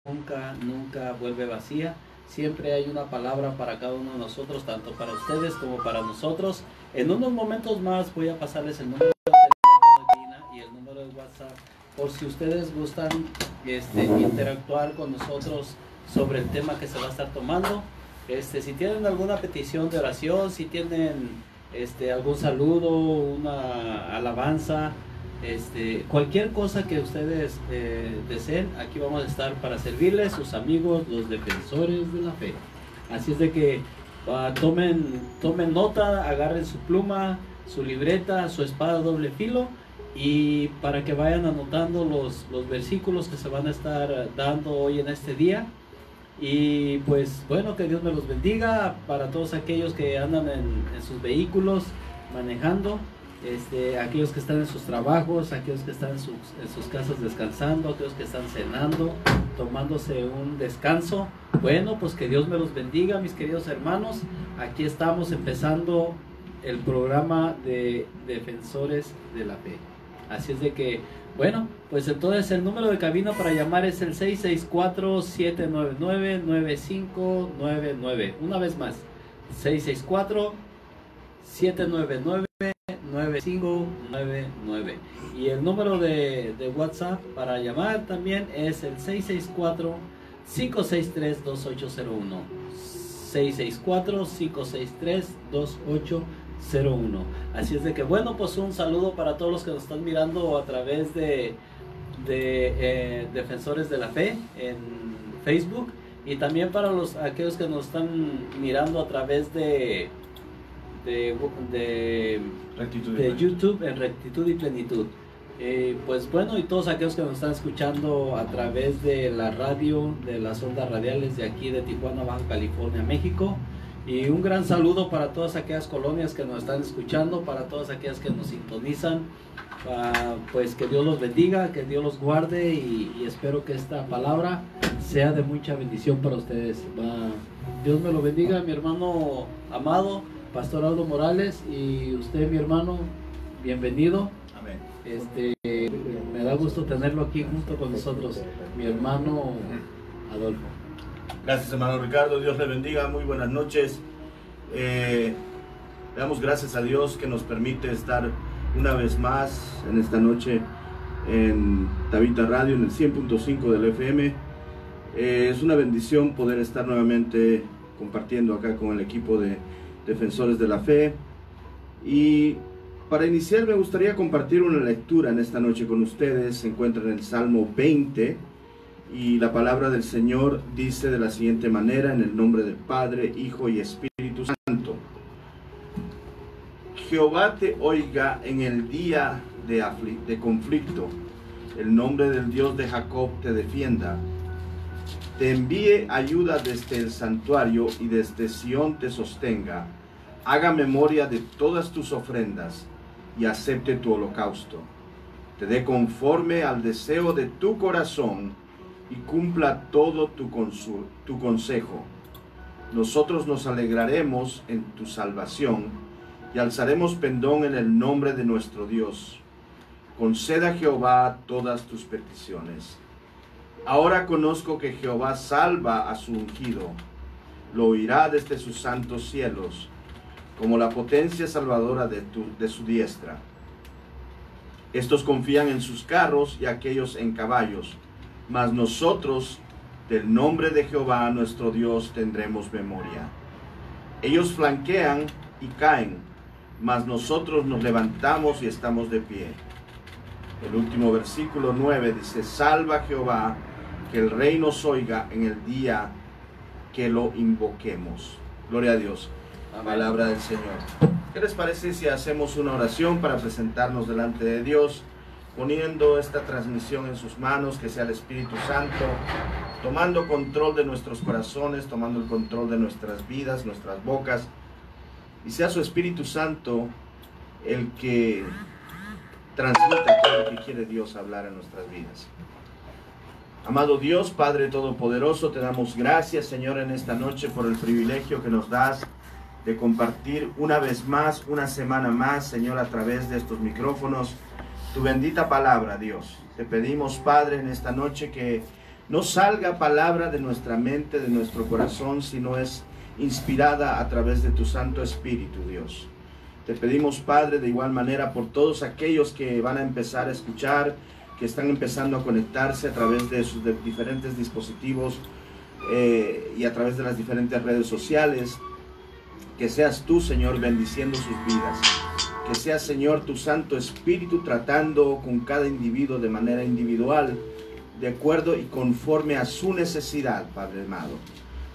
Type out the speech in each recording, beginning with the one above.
nunca vuelve vacía. Siempre hay una palabra para cada uno de nosotros, tanto para ustedes como para nosotros. En unos momentos más voy a pasarles el número de teléfono de Gina y el número de WhatsApp, por si ustedes gustan interactuar con nosotros sobre el tema que se va a estar tomando. Si tienen alguna petición de oración, si tienen algún saludo, una alabanza, cualquier cosa que ustedes deseen, aquí vamos a estar para servirles, sus amigos, los defensores de la fe. Así es de que tomen nota, agarren su pluma, su libreta, su espada doble filo, y para que vayan anotando los versículos que se van a estar dando hoy en este día. Y pues bueno, que Dios me los bendiga para todos aquellos que andan en sus vehículos manejando, aquellos que están en sus trabajos, aquellos que están en sus casas descansando, aquellos que están cenando, tomándose un descanso. Bueno, pues que Dios me los bendiga, mis queridos hermanos. Aquí estamos empezando el programa de Defensores de la Fe. Así es de que, bueno, pues entonces el número de cabina para llamar es el 664-799-9599. Una vez más, 664-799-9599. Y el número de WhatsApp para llamar también es el 664-563-2801. 664-563-2801. Así es de que bueno, pues un saludo para todos los que nos están mirando a través de Defensores de la Fe en Facebook, y también para aquellos que nos están mirando a través de YouTube en Rectitud y Plenitud. Pues bueno, y todos aquellos que nos están escuchando a través de la radio, de las ondas radiales de aquí de Tijuana, Baja California, México. Y un gran saludo para todas aquellas colonias que nos están escuchando, para todas aquellas que nos sintonizan. Pues que Dios los bendiga, que Dios los guarde, y espero que esta palabra sea de mucha bendición para ustedes. Dios me lo bendiga, mi hermano amado, Pastor Aldo Morales, y usted, mi hermano, bienvenido. Amén. Me da gusto tenerlo aquí junto con nosotros, mi hermano Adolfo. Gracias, hermano Ricardo, Dios le bendiga, muy buenas noches. Le damos gracias a Dios que nos permite estar una vez más en esta noche en Tabita Radio, en el 100.5 del FM. Es una bendición poder estar nuevamente compartiendo acá con el equipo de Defensores de la Fe. Y para iniciar me gustaría compartir una lectura en esta noche con ustedes. Se encuentra en el Salmo 20. Y la palabra del Señor dice de la siguiente manera, en el nombre del Padre, Hijo y Espíritu Santo. Jehová te oiga en el día de conflicto, el nombre del Dios de Jacob te defienda. Te envíe ayuda desde el santuario y desde Sión te sostenga. Haga memoria de todas tus ofrendas y acepte tu holocausto. Te dé conforme al deseo de tu corazón y cumpla todo tu consejo. Nosotros nos alegraremos en tu salvación y alzaremos pendón en el nombre de nuestro Dios. Conceda a Jehová todas tus peticiones. Ahora conozco que Jehová salva a su ungido. Lo oirá desde sus santos cielos, como la potencia salvadora de su diestra. Estos confían en sus carros y aquellos en caballos. Mas nosotros, del nombre de Jehová nuestro Dios, tendremos memoria. Ellos flanquean y caen, mas nosotros nos levantamos y estamos de pie. El último versículo 9 dice, salva Jehová, que el rey nos oiga en el día que lo invoquemos. Gloria a Dios. La palabra del Señor. ¿Qué les parece si hacemos una oración para presentarnos delante de Dios? Poniendo esta transmisión en sus manos, que sea el Espíritu Santo, tomando control de nuestros corazones, tomando el control de nuestras vidas, nuestras bocas, y sea su Espíritu Santo el que transmita todo lo que quiere Dios hablar en nuestras vidas. Amado Dios, Padre Todopoderoso, te damos gracias, Señor, en esta noche por el privilegio que nos das de compartir una vez más, una semana más, Señor, a través de estos micrófonos, tu bendita palabra, Dios. Te pedimos, Padre, en esta noche que no salga palabra de nuestra mente, de nuestro corazón, sino es inspirada a través de tu Santo Espíritu, Dios. Te pedimos, Padre, de igual manera por todos aquellos que van a empezar a escuchar, que están empezando a conectarse a través de sus diferentes dispositivos y a través de las diferentes redes sociales. Que seas tú, Señor, bendiciendo sus vidas. Que sea, Señor, tu Santo Espíritu tratando con cada individuo de manera individual, de acuerdo y conforme a su necesidad, Padre amado.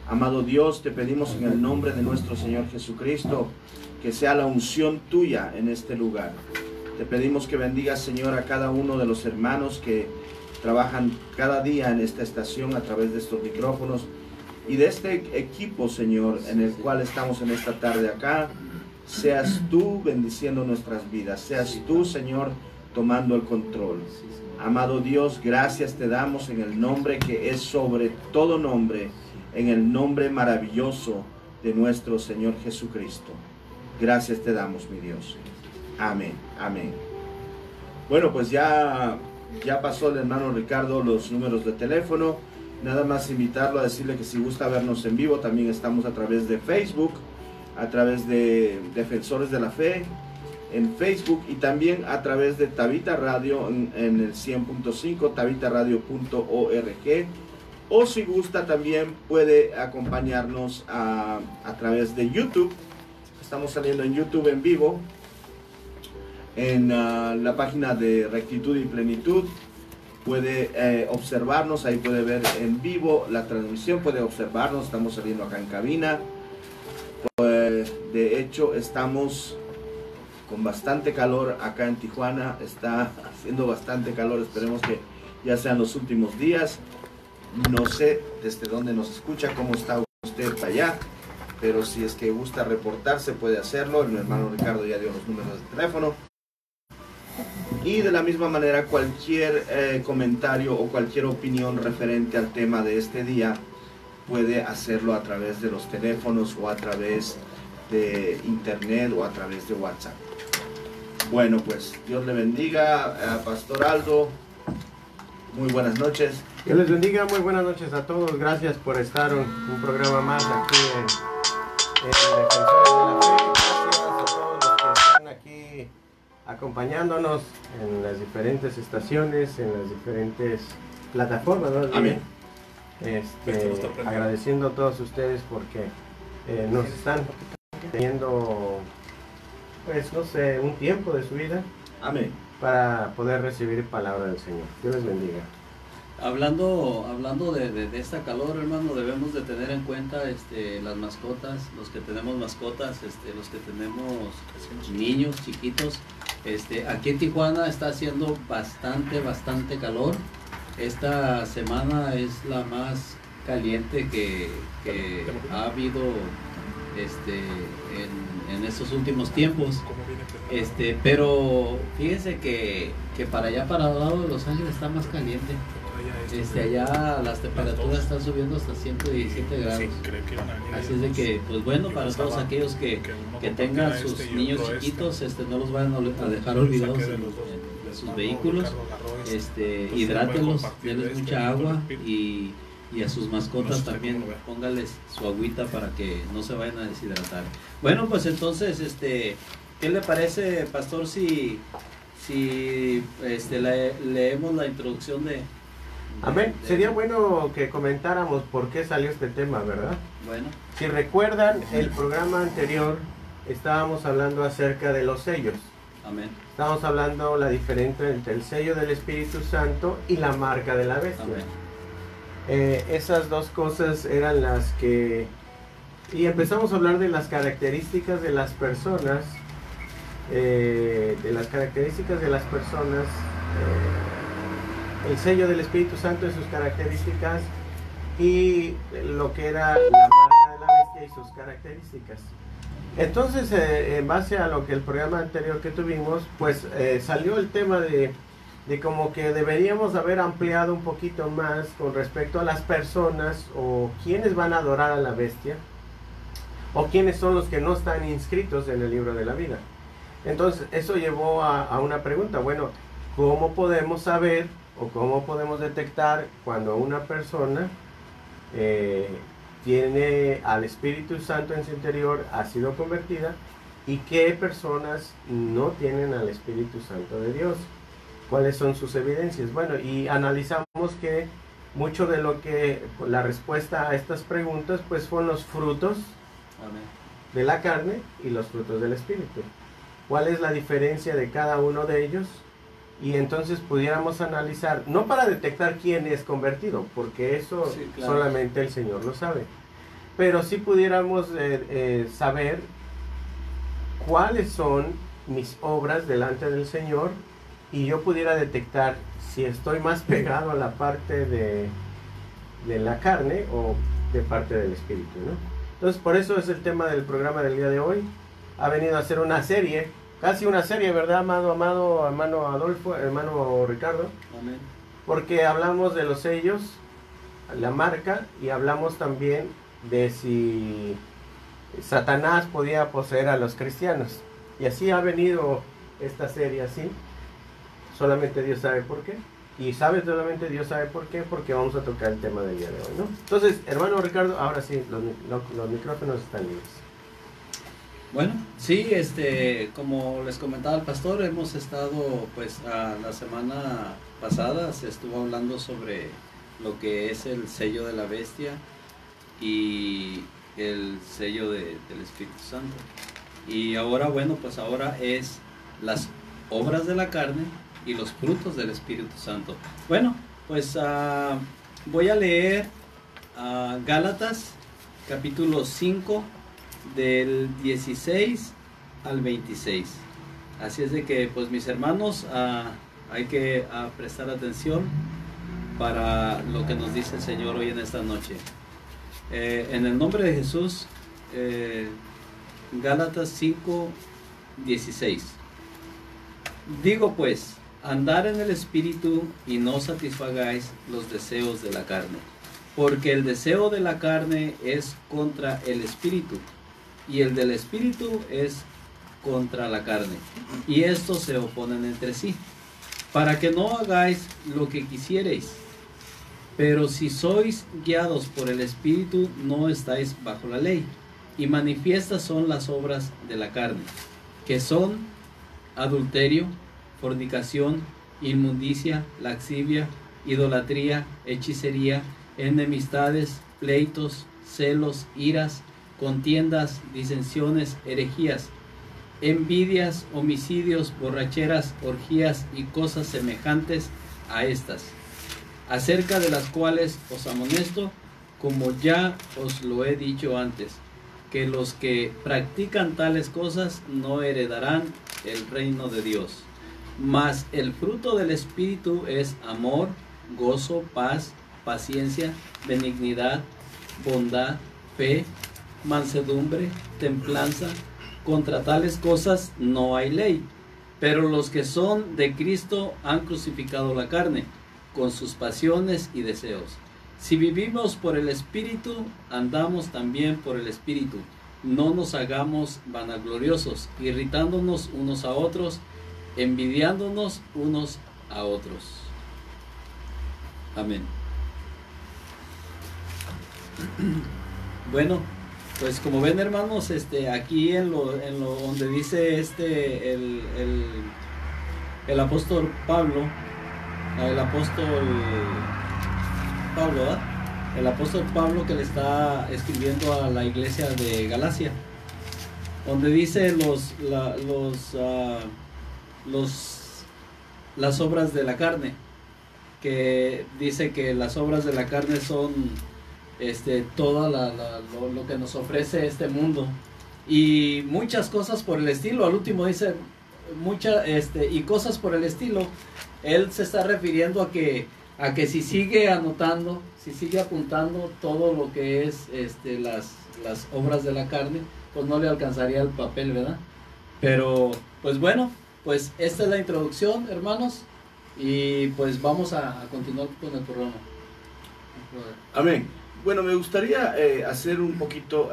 Amado Dios, te pedimos en el nombre de nuestro Señor Jesucristo, que sea la unción tuya en este lugar. Te pedimos que bendigas, Señor, a cada uno de los hermanos que trabajan cada día en esta estación a través de estos micrófonos y de este equipo, Señor, en el cual estamos en esta tarde acá. Seas tú bendiciendo nuestras vidas, seas tú, Señor, tomando el control. Amado Dios, gracias te damos en el nombre que es sobre todo nombre, en el nombre maravilloso de nuestro Señor Jesucristo. Gracias te damos, mi Dios. Amén, amén. Bueno, pues ya pasó el hermano Ricardo los números de teléfono. Nada más invitarlo a decirle que si gusta vernos en vivo, también estamos a través de Facebook, a través de Defensores de la Fe, en Facebook, y también a través de Tabita Radio en el 100.5, tabitaradio.org. O si gusta también puede acompañarnos a través de YouTube. Estamos saliendo en YouTube en vivo, en la página de Rectitud y Plenitud. Puede observarnos, ahí puede ver en vivo la transmisión, puede observarnos, estamos saliendo acá en cabina. Pues, de hecho estamos con bastante calor acá en Tijuana, está haciendo bastante calor, esperemos que ya sean los últimos días. No sé desde dónde nos escucha, cómo está usted para allá, pero si es que gusta reportarse puede hacerlo. El hermano Ricardo ya dio los números de teléfono. Y de la misma manera cualquier comentario o cualquier opinión referente al tema de este día puede hacerlo a través de los teléfonos o a través de internet o a través de WhatsApp. Bueno, pues Dios le bendiga a Pastor Aldo. Muy buenas noches. Dios les bendiga, muy buenas noches a todos. Gracias por estar un programa más aquí en Defensores de la Fe. Gracias a todos los que están aquí acompañándonos en las diferentes estaciones, en las diferentes plataformas, ¿no? Amén. Agradeciendo a todos ustedes porque nos están teniendo, pues no sé, un tiempo de su vida. Amén. Para poder recibir palabra del Señor. Dios les bendiga. Hablando de esta calor, hermano, debemos de tener en cuenta las mascotas, los que tenemos mascotas, los que tenemos niños chiquitos. Aquí en Tijuana está haciendo bastante calor. Esta semana es la más caliente que ha habido en estos últimos tiempos. Pero fíjense que para allá, para el lado de Los Ángeles, está más caliente. Allá las temperaturas están subiendo hasta 117 grados. Así es de que, pues bueno, para todos aquellos que tengan sus niños chiquitos, no los vayan a dejar olvidados en sus vehículos. Hidrátenlos, denles mucha agua y a sus mascotas también póngales su agüita para que no se vayan a deshidratar. Bueno, pues entonces, ¿qué le parece, pastor, si leemos la introducción de... Amén. Sería bueno que comentáramos por qué salió este tema, ¿verdad? Bueno. Si recuerdan, el programa anterior estábamos hablando acerca de los sellos. Amén. Estábamos hablando la diferencia entre el sello del Espíritu Santo y la marca de la bestia. Amén. Esas dos cosas eran las que... Y empezamos a hablar de las características de las personas, el sello del Espíritu Santo y sus características, y lo que era la marca de la bestia y sus características. Entonces, en base a lo que el programa anterior que tuvimos, pues salió el tema de como que deberíamos haber ampliado un poquito más con respecto a las personas o quienes van a adorar a la bestia, o quiénes son los que no están inscritos en el libro de la vida. Entonces eso llevó a una pregunta. Bueno, ¿cómo podemos saber o cómo podemos detectar cuando una persona tiene al Espíritu Santo en su interior, ha sido convertida, y qué personas no tienen al Espíritu Santo de Dios? ¿Cuáles son sus evidencias? Bueno, y analizamos que mucho de lo que la respuesta a estas preguntas pues son los frutos Amén. de la carne y los frutos del Espíritu. ¿Cuál es la diferencia de cada uno de ellos? Y entonces pudiéramos analizar, no para detectar quién es convertido, porque eso Sí, claro. solamente el Señor lo sabe, pero sí pudiéramos saber cuáles son mis obras delante del Señor, y yo pudiera detectar si estoy más pegado a la parte de la carne o de parte del Espíritu, ¿no? Entonces, por eso es el tema del programa del día de hoy. Ha venido a ser una serie, casi una serie, ¿verdad, hermano Adolfo, hermano Ricardo? Amén. Porque hablamos de los sellos, la marca, y hablamos también de si Satanás podía poseer a los cristianos. Y así ha venido esta serie así. Solamente Dios sabe por qué. Y solamente Dios sabe por qué, porque vamos a tocar el tema del día de hoy, ¿no? Entonces, hermano Ricardo, ahora sí, los micrófonos están libres. Bueno, sí, como les comentaba el pastor, hemos estado, pues, la semana pasada se estuvo hablando sobre lo que es el sello de la bestia y el sello del Espíritu Santo. Y ahora, bueno, pues ahora es las obras de la carne y los frutos del Espíritu Santo. Bueno, pues voy a leer Gálatas capítulo 5 del 16 al 26. Así es de que, pues, mis hermanos, hay que prestar atención para lo que nos dice el Señor hoy en esta noche. En el nombre de Jesús, Gálatas 5, 16. Digo pues, andar en el Espíritu y no satisfagáis los deseos de la carne, porque el deseo de la carne es contra el Espíritu, y el del Espíritu es contra la carne, y estos se oponen entre sí, para que no hagáis lo que quisierais. Pero si sois guiados por el Espíritu, no estáis bajo la ley. Y manifiestas son las obras de la carne, que son adulterio, fornicación, inmundicia, laxivia, idolatría, hechicería, enemistades, pleitos, celos, iras, contiendas, disensiones, herejías, envidias, homicidios, borracheras, orgías y cosas semejantes a estas, acerca de las cuales os amonesto, como ya os lo he dicho antes, que los que practican tales cosas no heredarán el reino de Dios. Mas el fruto del Espíritu es amor, gozo, paz, paciencia, benignidad, bondad, fe, mansedumbre, templanza. Contra tales cosas no hay ley. Pero los que son de Cristo han crucificado la carne, con sus pasiones y deseos. Si vivimos por el Espíritu, andamos también por el Espíritu. No nos hagamos vanagloriosos, irritándonos unos a otros, envidiándonos unos a otros. Amén. Bueno, pues como ven, hermanos, aquí en lo donde dice el apóstol Pablo, ¿verdad? El apóstol Pablo, que le está escribiendo a la iglesia de Galacia, donde dice las obras de la carne, que dice que las obras de la carne son todo lo que nos ofrece este mundo y muchas cosas por el estilo. Al último dice y cosas por el estilo. Él se está refiriendo a que si sigue anotando, si sigue apuntando todo lo que es las obras de la carne, pues no le alcanzaría el papel, ¿verdad? Pero pues bueno, pues esta es la introducción, hermanos, y pues vamos a continuar con el programa. Amén. Bueno, me gustaría hacer un poquito,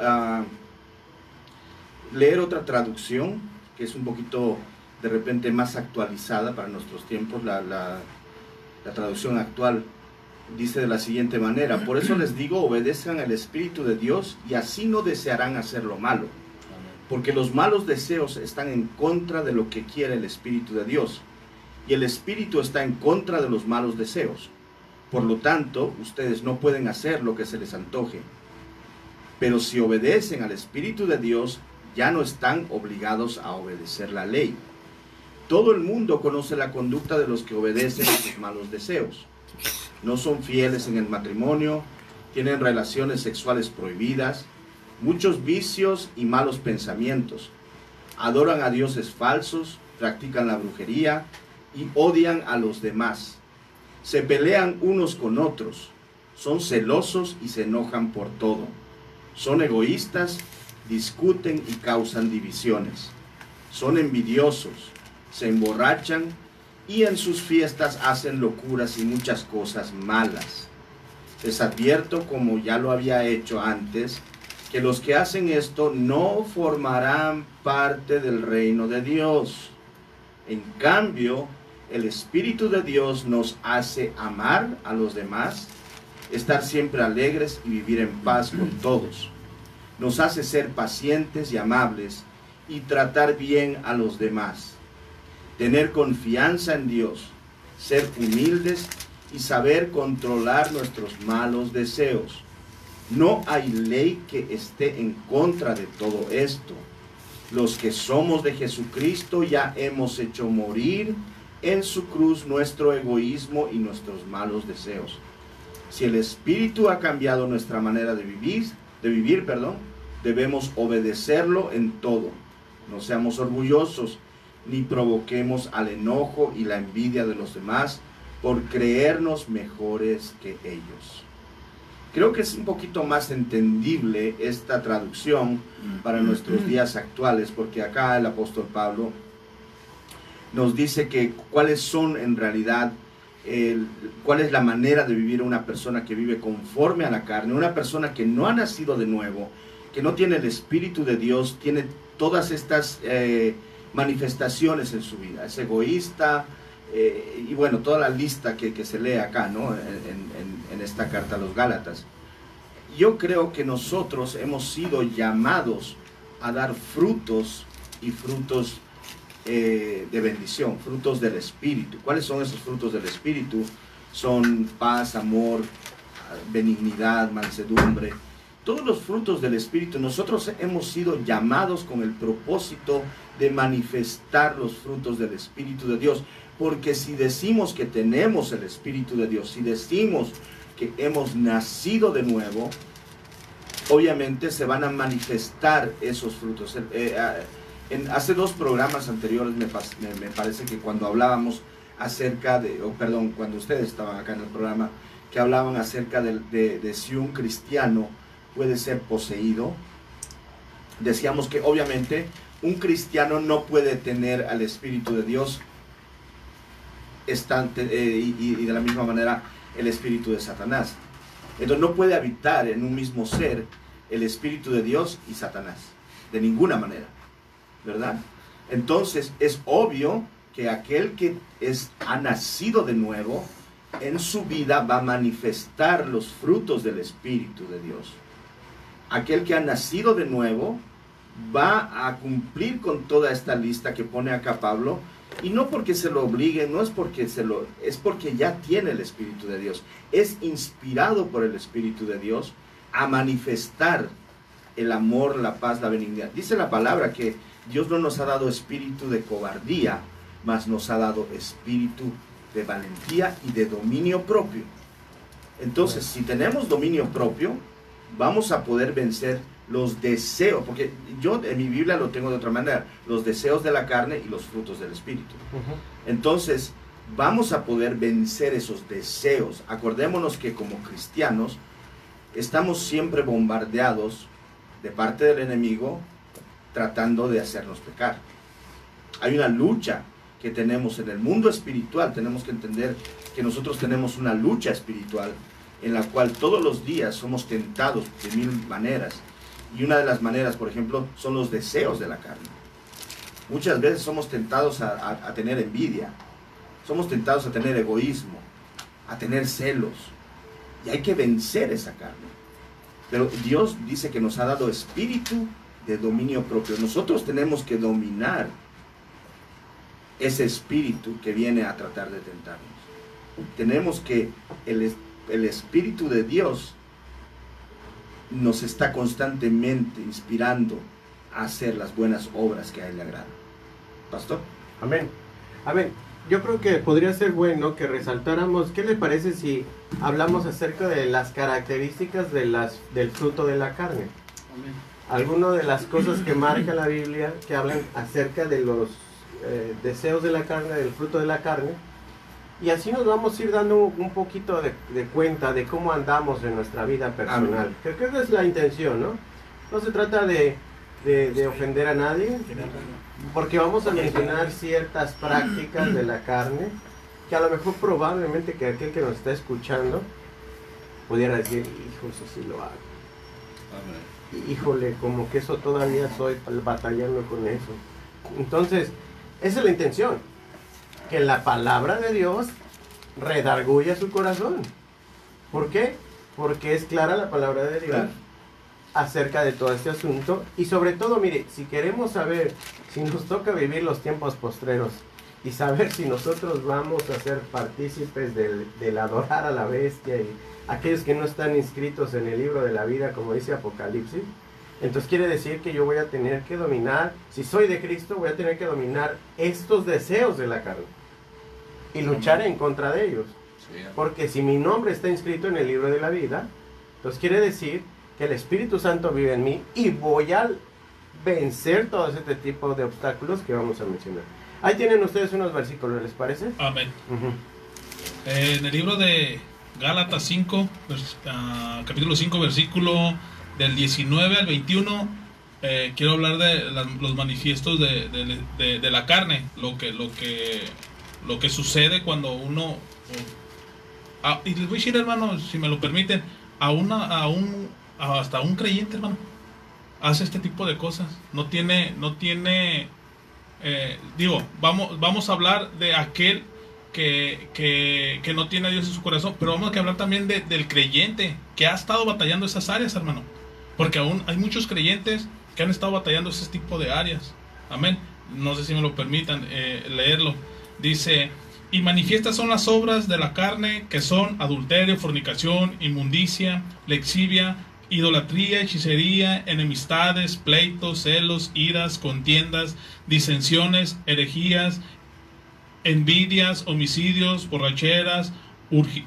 leer otra traducción que es un poquito de repente más actualizada para nuestros tiempos. La traducción actual dice de la siguiente manera: por eso les digo, obedezcan al Espíritu de Dios y así no desearán hacer lo malo. Porque los malos deseos están en contra de lo que quiere el Espíritu de Dios. Y el Espíritu está en contra de los malos deseos. Por lo tanto, ustedes no pueden hacer lo que se les antoje. Pero si obedecen al Espíritu de Dios, ya no están obligados a obedecer la ley. Todo el mundo conoce la conducta de los que obedecen a sus malos deseos. No son fieles en el matrimonio, tienen relaciones sexuales prohibidas, muchos vicios y malos pensamientos. Adoran a dioses falsos, practican la brujería y odian a los demás. Se pelean unos con otros, son celosos y se enojan por todo. Son egoístas, discuten y causan divisiones. Son envidiosos, se emborrachan y en sus fiestas hacen locuras y muchas cosas malas. Les advierto, como ya lo había hecho antes, que los que hacen esto no formarán parte del reino de Dios. En cambio, el Espíritu de Dios nos hace amar a los demás, estar siempre alegres y vivir en paz con todos. Nos hace ser pacientes y amables y tratar bien a los demás. Tener confianza en Dios, ser humildes y saber controlar nuestros malos deseos. No hay ley que esté en contra de todo esto. Los que somos de Jesucristo ya hemos hecho morir en su cruz nuestro egoísmo y nuestros malos deseos. Si el Espíritu ha cambiado nuestra manera de vivir, debemos obedecerlo en todo. No seamos orgullosos, ni provoquemos al enojo y la envidia de los demás por creernos mejores que ellos. Creo que es un poquito más entendible esta traducción para nuestros días actuales, porque acá el apóstol Pablo nos dice que cuáles son en realidad, cuál es la manera de vivir una persona que vive conforme a la carne, una persona que no ha nacido de nuevo, que no tiene el Espíritu de Dios, tiene todas estas manifestaciones en su vida, es egoísta, y bueno, toda la lista que se lee acá, ¿no? en esta carta a los Gálatas. Yo creo que nosotros hemos sido llamados a dar frutos y frutos de bendición, frutos del Espíritu. ¿Cuáles son esos frutos del Espíritu? Son paz, amor, benignidad, mansedumbre. Todos los frutos del Espíritu. Nosotros hemos sido llamados con el propósito de manifestar los frutos del Espíritu de Dios. Porque si decimos que tenemos el Espíritu de Dios, si decimos que hemos nacido de nuevo, obviamente se van a manifestar esos frutos. Hace 2 programas anteriores me parece que cuando hablábamos acerca de, cuando ustedes estaban acá en el programa, que hablaban acerca de si un cristiano puede ser poseído, decíamos que obviamente un cristiano no puede tener al Espíritu de Dios y de la misma manera el espíritu de Satanás. Entonces no puede habitar en un mismo ser el Espíritu de Dios y Satanás, de ninguna manera, ¿verdad? Entonces es obvio que aquel que ha nacido de nuevo, en su vida va a manifestar los frutos del Espíritu de Dios. Aquel que ha nacido de nuevo va a cumplir con toda esta lista que pone acá Pablo, y no porque se lo obligue, no es porque es porque ya tiene el Espíritu de Dios. Es inspirado por el Espíritu de Dios a manifestar el amor, la paz, la benignidad. Dice la palabra que Dios no nos ha dado espíritu de cobardía, mas nos ha dado espíritu de valentía y de dominio propio. Entonces, si tenemos dominio propio, vamos a poder vencer los deseos, porque yo en mi Biblia lo tengo de otra manera, los deseos de la carne y los frutos del Espíritu. Entonces, vamos a poder vencer esos deseos. Acordémonos que como cristianos, estamos siempre bombardeados de parte del enemigo, tratando de hacernos pecar. Hay una lucha que tenemos en el mundo espiritual. Tenemos que entender que nosotros tenemos una lucha espiritual, en la cual todos los días somos tentados de 1000 maneras. Y una de las maneras, por ejemplo, son los deseos de la carne. Muchas veces somos tentados a tener envidia, somos tentados a tener egoísmo, a tener celos. Y hay que vencer esa carne. Pero Dios dice que nos ha dado espíritu de dominio propio. Nosotros tenemos que dominar ese espíritu que viene a tratar de tentarnos. Tenemos que, el Espíritu de Dios nos está constantemente inspirando a hacer las buenas obras que a Él le agradan. Pastor. Amén. Amén. Yo creo que podría ser bueno que resaltáramos, ¿qué le parece si hablamos acerca de las características del fruto de la carne? Amén. Algunas de las cosas que marca la Biblia, que hablan acerca de los deseos de la carne, del fruto de la carne, y así nos vamos a ir dando un poquito de cuenta de cómo andamos en nuestra vida personal. Amén. Creo que esa es la intención, ¿no? No se trata de ofender a nadie, porque vamos a mencionar ciertas prácticas de la carne, que a lo mejor probablemente que aquel que nos está escuchando pudiera decir, hijo, eso sí lo hago. Amén. Híjole, como que eso todavía estoy batallando con eso. Entonces, esa es la intención, que la palabra de Dios redarguya su corazón. ¿Por qué? Porque es clara la palabra de Dios acerca de todo este asunto. Y sobre todo, mire, si queremos saber si nos toca vivir los tiempos postreros y saber si nosotros vamos a ser partícipes del adorar a la bestia y aquellos que no están inscritos en el libro de la vida, como dice Apocalipsis, entonces quiere decir que yo voy a tener que dominar, si soy de Cristo, voy a tener que dominar estos deseos de la carne y luchar en contra de ellos. Porque si mi nombre está inscrito en el libro de la vida, entonces quiere decir que el Espíritu Santo vive en mí y voy a vencer todo este tipo de obstáculos que vamos a mencionar. Ahí tienen ustedes unos versículos, ¿les parece? Amén. En el libro de Gálatas 5, capítulo 5, versículo del 19 al 21, quiero hablar de los manifiestos de la carne, lo que sucede cuando uno... y les voy a decir, hermano, si me lo permiten, hasta un creyente, hermano, hace este tipo de cosas. No tiene vamos a hablar de aquel que no tiene a Dios en su corazón, pero vamos a hablar también del creyente que ha estado batallando esas áreas, hermano, porque aún hay muchos creyentes que han estado batallando ese tipo de áreas. Amén. No sé si me lo permitan leerlo. Dice: y manifiestas son las obras de la carne, que son adulterio, fornicación, inmundicia, lexivia, idolatría, hechicería, enemistades, pleitos, celos, iras, contiendas, disensiones, herejías, envidias, homicidios, borracheras,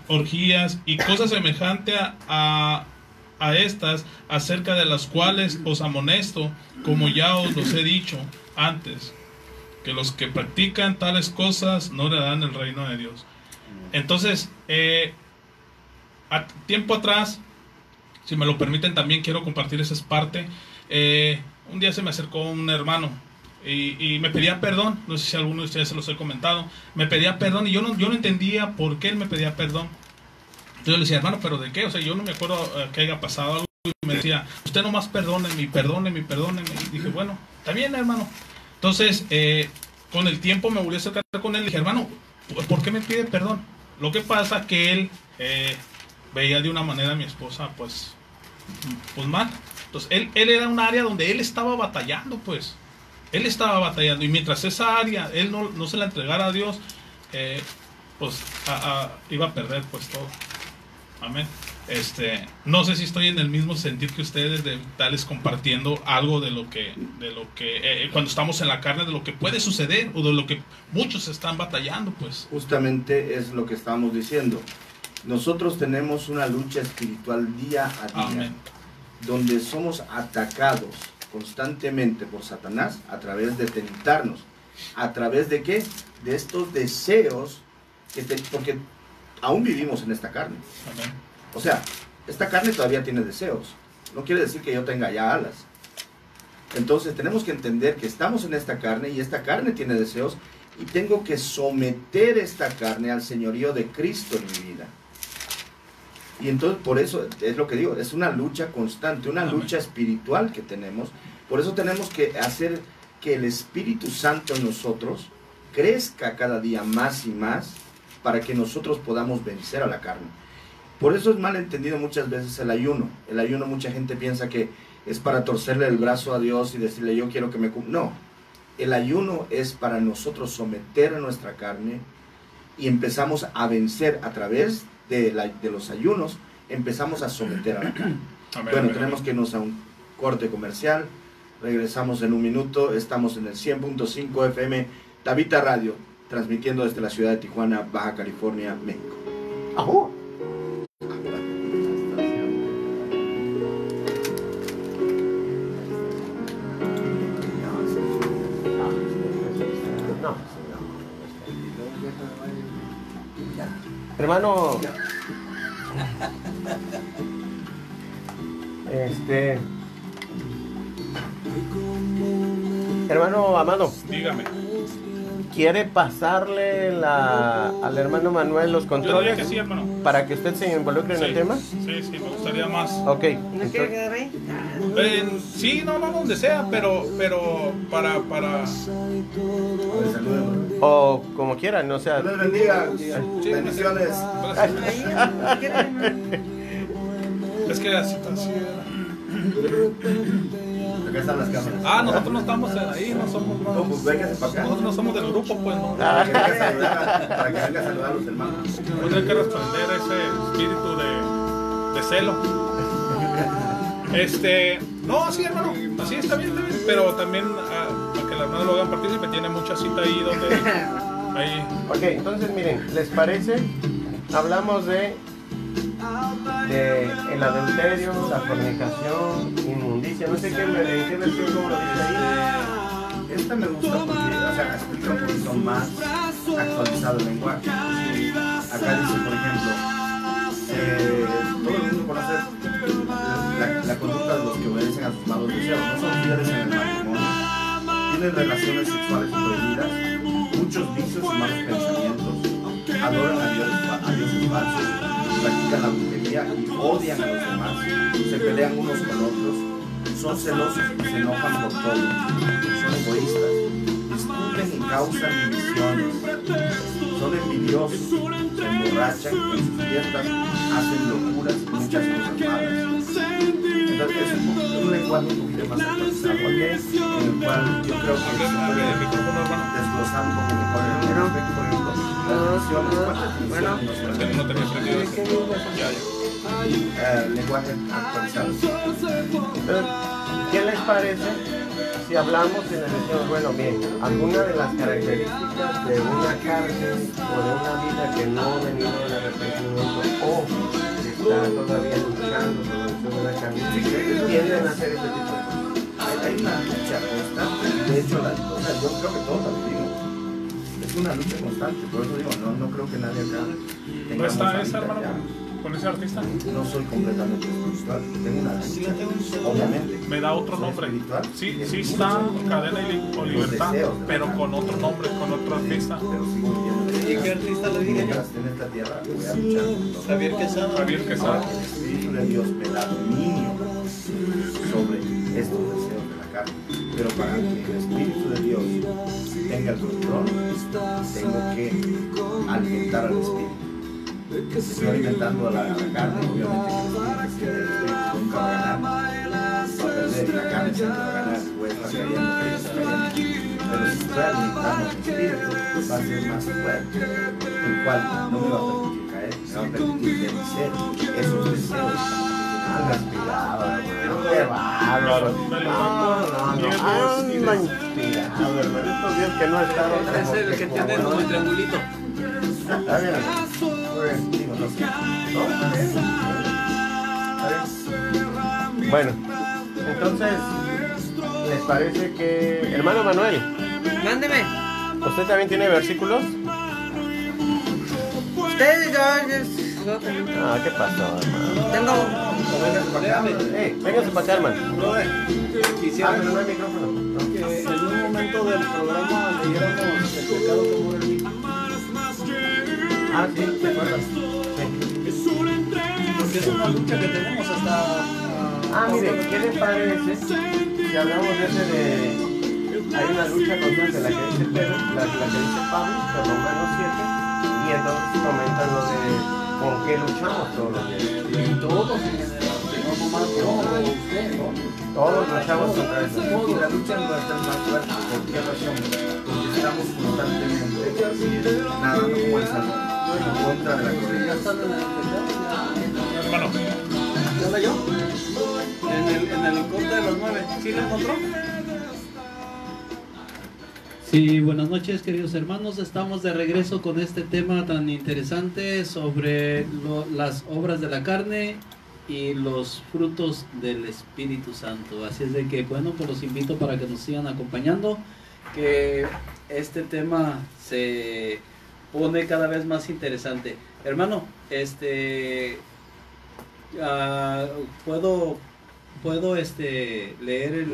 orgías y cosas semejantes a estas, acerca de las cuales os amonesto, como ya os los he dicho antes, que los que practican tales cosas no heredarán el reino de Dios. Entonces, a tiempo atrás, si me lo permiten, también quiero compartir esa parte. Un día se me acercó un hermano y me pedía perdón. No sé si alguno de ustedes se los he comentado. Me pedía perdón y yo no entendía por qué él me pedía perdón. Entonces yo le decía, hermano, ¿pero de qué? O sea, yo no me acuerdo que haya pasado algo. Y me decía, usted nomás perdóneme. Y dije, bueno, está bien, hermano. Entonces, con el tiempo me volví a acercar con él y dije, hermano, ¿por qué me pide perdón? Lo que pasa que él veía de una manera a mi esposa, pues mal. Entonces, él era un área donde él estaba batallando, pues. Él estaba batallando. Y mientras esa área, él no se la entregara a Dios, pues iba a perder, pues, todo. Amén. No sé si estoy en el mismo sentir que ustedes, de tales compartiendo algo de lo que cuando estamos en la carne, de lo que puede suceder o de lo que muchos están batallando, pues. Justamente es lo que estamos diciendo. Nosotros tenemos una lucha espiritual día a día. Amén. Donde somos atacados constantemente por Satanás a través de tentarnos. ¿A través de qué? De estos deseos porque aún vivimos en esta carne. Amén. O sea, esta carne todavía tiene deseos. No quiere decir que yo tenga ya alas. Entonces tenemos que entender que estamos en esta carne y esta carne tiene deseos y tengo que someter esta carne al señorío de Cristo en mi vida. Y entonces por eso es lo que digo, es una lucha constante, una Amén. lucha espiritual que tenemos. Por eso tenemos que hacer que el Espíritu Santo en nosotros crezca cada día más y más para que nosotros podamos vencer a la carne. Por eso es mal entendido muchas veces el ayuno. El ayuno, mucha gente piensa que es para torcerle el brazo a Dios y decirle yo quiero que me cumpla. No, el ayuno es para nosotros someter a nuestra carne y empezamos a vencer a través de los ayunos, empezamos a someter a la carne. Bueno, tenemos que irnos a un corte comercial. Regresamos en un minuto. Estamos en el 100.5 FM Tabita Radio, transmitiendo desde la ciudad de Tijuana, Baja California, México. ¡Ajú! No. Hermano, hermano Amado, Dígame. ¿quiere pasarle al hermano Manuel los Yo diría controles que sí, hermano. para que usted se involucre en el tema? Sí, me gustaría más. Ok. ¿No quiere quedar ahí? Sí, no, donde sea, pero para O como quieran, o sea. Dios les bendiga. Bendiciones. Ahí, ¿no quiere, hermano? es que así era. Acá están las cámaras. Nosotros no estamos ahí, no somos más. No, pues véngase para acá. Nosotros no somos del grupo, pues no. Para que venga a saludar a los hermanos. Pues hay que responder a ese espíritu de celo. No, sí, hermano, así está bien, pero también para que las hermanas lo hagan partícipe, tiene mucha cita ahí donde ahí. Ok, entonces miren, ¿les parece? Hablamos de el adulterio, la fornicación, inmundicia, no sé qué versión como lo dice ahí. Esta me gusta porque, o sea, explica un poquito más actualizado el lenguaje. Acá dice, por ejemplo, todo el mundo conoce la conducta de los que obedecen a sus malos deseos, no son fieles en el matrimonio, tienen relaciones sexuales prohibidas, muchos vicios y malos pensamientos, adoran a dioses falsos, practican la brujería y odian a los demás, se pelean unos con otros, son celosos y se enojan por todo, son egoístas, discuten y causan divisiones, son envidiosos, se emborrachan en sus fiestas, hacen locuras y muchas cosas malas. Entonces es un lenguaje un poquito más actualizado, en el cual yo creo que se puede desglosar un poco mejor en respecto, por ejemplo, las definiciones, Es que no tenía prendido lenguaje actualizado. Entonces, ¿qué les parece si hablamos y les decimos, bueno, bien, alguna de las características de una carne o de una vida que no ha venido del arrepentimiento o que está todavía luchando sobre el de la carne, tienden a hacer ese tipo de cosas? Hay una lucha constante, de hecho, yo creo que todos la vivimos. Es una lucha constante, por eso digo, no creo que nadie acá tenga. ¿No está esa, hermano, con ese artista? No soy completamente espiritual, tengo una lucha, obviamente. Me da otro ¿Soy nombre. espiritual? Sí está Cadena o Libertad, pero con otro nombre, con otro artista. Pero sigo viviendo. ¿Y qué artista lo dije? Mientras esté en esta tierra, voy a luchar con todo. Javier Quesada. Javier Quesada. Ahora que el Espíritu de Dios me da dominio sobre estos deseos de la carne. Pero para que el Espíritu de Dios tenga el control, tengo que alimentar al Espíritu. Si estoy alimentando a la carne, obviamente que el Espíritu nunca va a ganar. Va a perder y la carne siempre va a ganar. Puede estar cayendo. Pero si estoy alimentando al Espíritu, pues va a ser más fuerte. El cual no me va a permitir caer, me va a permitir vencer esos deseos. Inspirado, hermano. Qué bárbaro. Anda inspirado, hermano. Estos días que no he estado. Es el que tiene como el triangulito. Está bien, hermano. Muy bien, digo, no sé. ¿No? Está bien. Está bien. Bueno, entonces, ¿les parece que. Hermano Manuel, Mándeme. ¿usted también tiene versículos? Ustedes, yo también. Ah, ¿qué pasó, hermano? Tengo. Véngase para acá, hermano. Quisiera Pero no hay micrófono. No. que en un momento del programa leyéramos el pecado como el mismo. Ah, sí, ¿te acuerdas? Sí. Porque es una lucha que tenemos hasta... Mire, ¿qué les parece si hablamos de ese de... Hay una lucha constante, la que dice Pedro, la que dice Pablo, de Romanos 7, y entonces comentan lo de con qué luchamos todos los días. Y todos en general, no nomás yo o usted, ¿no? Todos luchamos contra eso. Y la lucha nuestra es más fuerte. ¿Por qué razón? Porque estamos constantemente nadando como el salmón en contra de la Ya corriente. están en el pecado, Hermano, ¿ya la yo? En el corte de las 9, ¿sí la encontró? Sí, buenas noches queridos hermanos, estamos de regreso con este tema tan interesante sobre las obras de la carne y los frutos del Espíritu Santo. Así es de que, bueno, pues los invito para que nos sigan acompañando, que este tema se pone cada vez más interesante. Hermano, puedo leer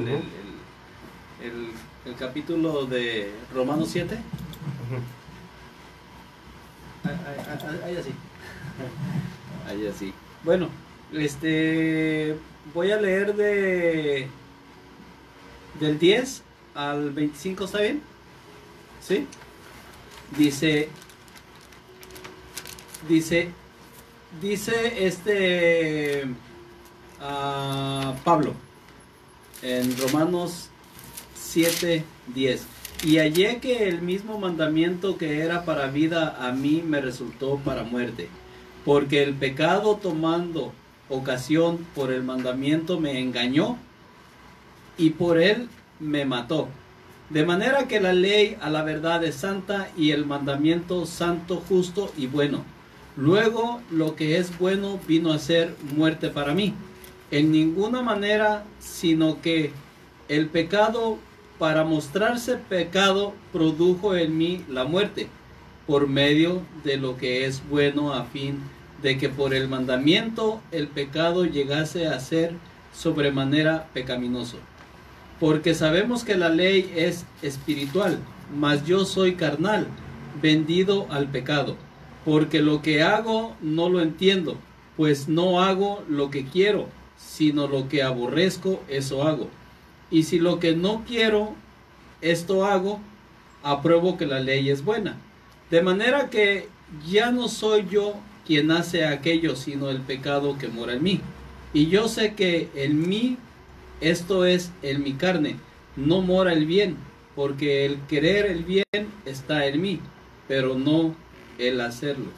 el capítulo de Romanos 7. Ahí así. Ahí así. Bueno, voy a leer del 10 al 25, ¿está bien? ¿Sí? Dice Pablo en Romanos 7:10: y hallé que el mismo mandamiento que era para vida a mí me resultó para muerte, porque el pecado tomando ocasión por el mandamiento me engañó y por él me mató. De manera que la ley a la verdad es santa y el mandamiento santo, justo y bueno. Luego lo que es bueno vino a ser muerte para mí. En ninguna manera, sino que el pecado, para mostrarse pecado, produjo en mí la muerte, por medio de lo que es bueno, a fin de que por el mandamiento el pecado llegase a ser sobremanera pecaminoso. Porque sabemos que la ley es espiritual, mas yo soy carnal, vendido al pecado. Porque lo que hago no lo entiendo, pues no hago lo que quiero, sino lo que aborrezco, eso hago. Y si lo que no quiero, esto hago, apruebo que la ley es buena. De manera que ya no soy yo quien hace aquello, sino el pecado que mora en mí. Y yo sé que en mí, esto es, en mi carne, no mora el bien, porque el querer el bien está en mí, pero no el hacerlo.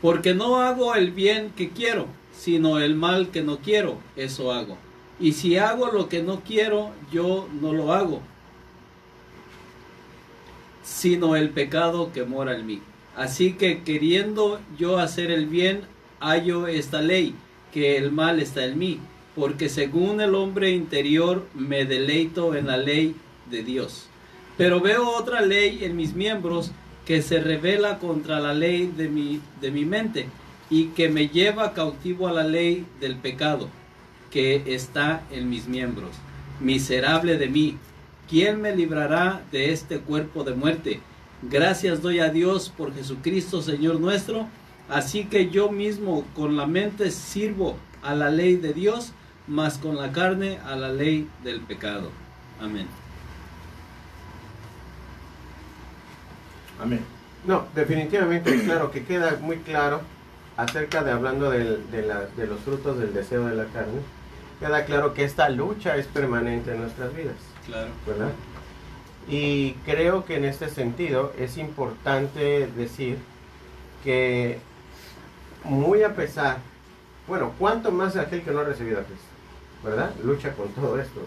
Porque no hago el bien que quiero, sino el mal que no quiero, eso hago. Y si hago lo que no quiero, yo no lo hago, sino el pecado que mora en mí. Así que queriendo yo hacer el bien, hallo esta ley, que el mal está en mí, porque según el hombre interior me deleito en la ley de Dios. Pero veo otra ley en mis miembros, que se revela contra la ley de mi mente, y que me lleva cautivo a la ley del pecado que está en mis miembros. Miserable de mí, ¿quién me librará de este cuerpo de muerte? Gracias doy a Dios por Jesucristo Señor nuestro. Así que yo mismo con la mente sirvo a la ley de Dios, mas con la carne a la ley del pecado. Amén. Amén. No, definitivamente, claro, que queda muy claro acerca de hablando de los frutos del deseo de la carne. Queda claro que esta lucha es permanente en nuestras vidas, Claro. ¿verdad? Y creo que en este sentido es importante decir que muy a pesar, bueno, cuánto más aquel que no ha recibido a Cristo, ¿verdad? Lucha con todo esto.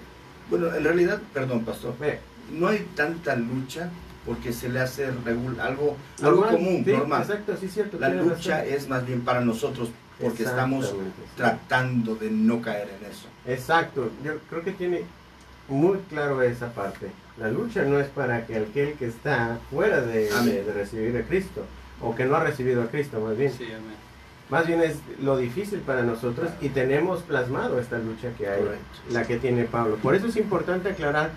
Bueno, en realidad, perdón, pastor, Ve, no hay tanta lucha porque se le hace algo normal, común, sí, normal. Exacto, sí, cierto. La tienes lucha razón. es más bien para nosotros porque estamos Exactamente, sí. tratando de no caer en eso. Exacto, yo creo que tiene muy claro esa parte. La lucha no es para aquel que está fuera de recibir a Cristo, o que no ha recibido a Cristo, más bien. Sí, amén. Más bien es lo difícil para nosotros, y tenemos plasmado esta lucha que hay, Correcto. la que tiene Pablo. Por eso es importante aclarar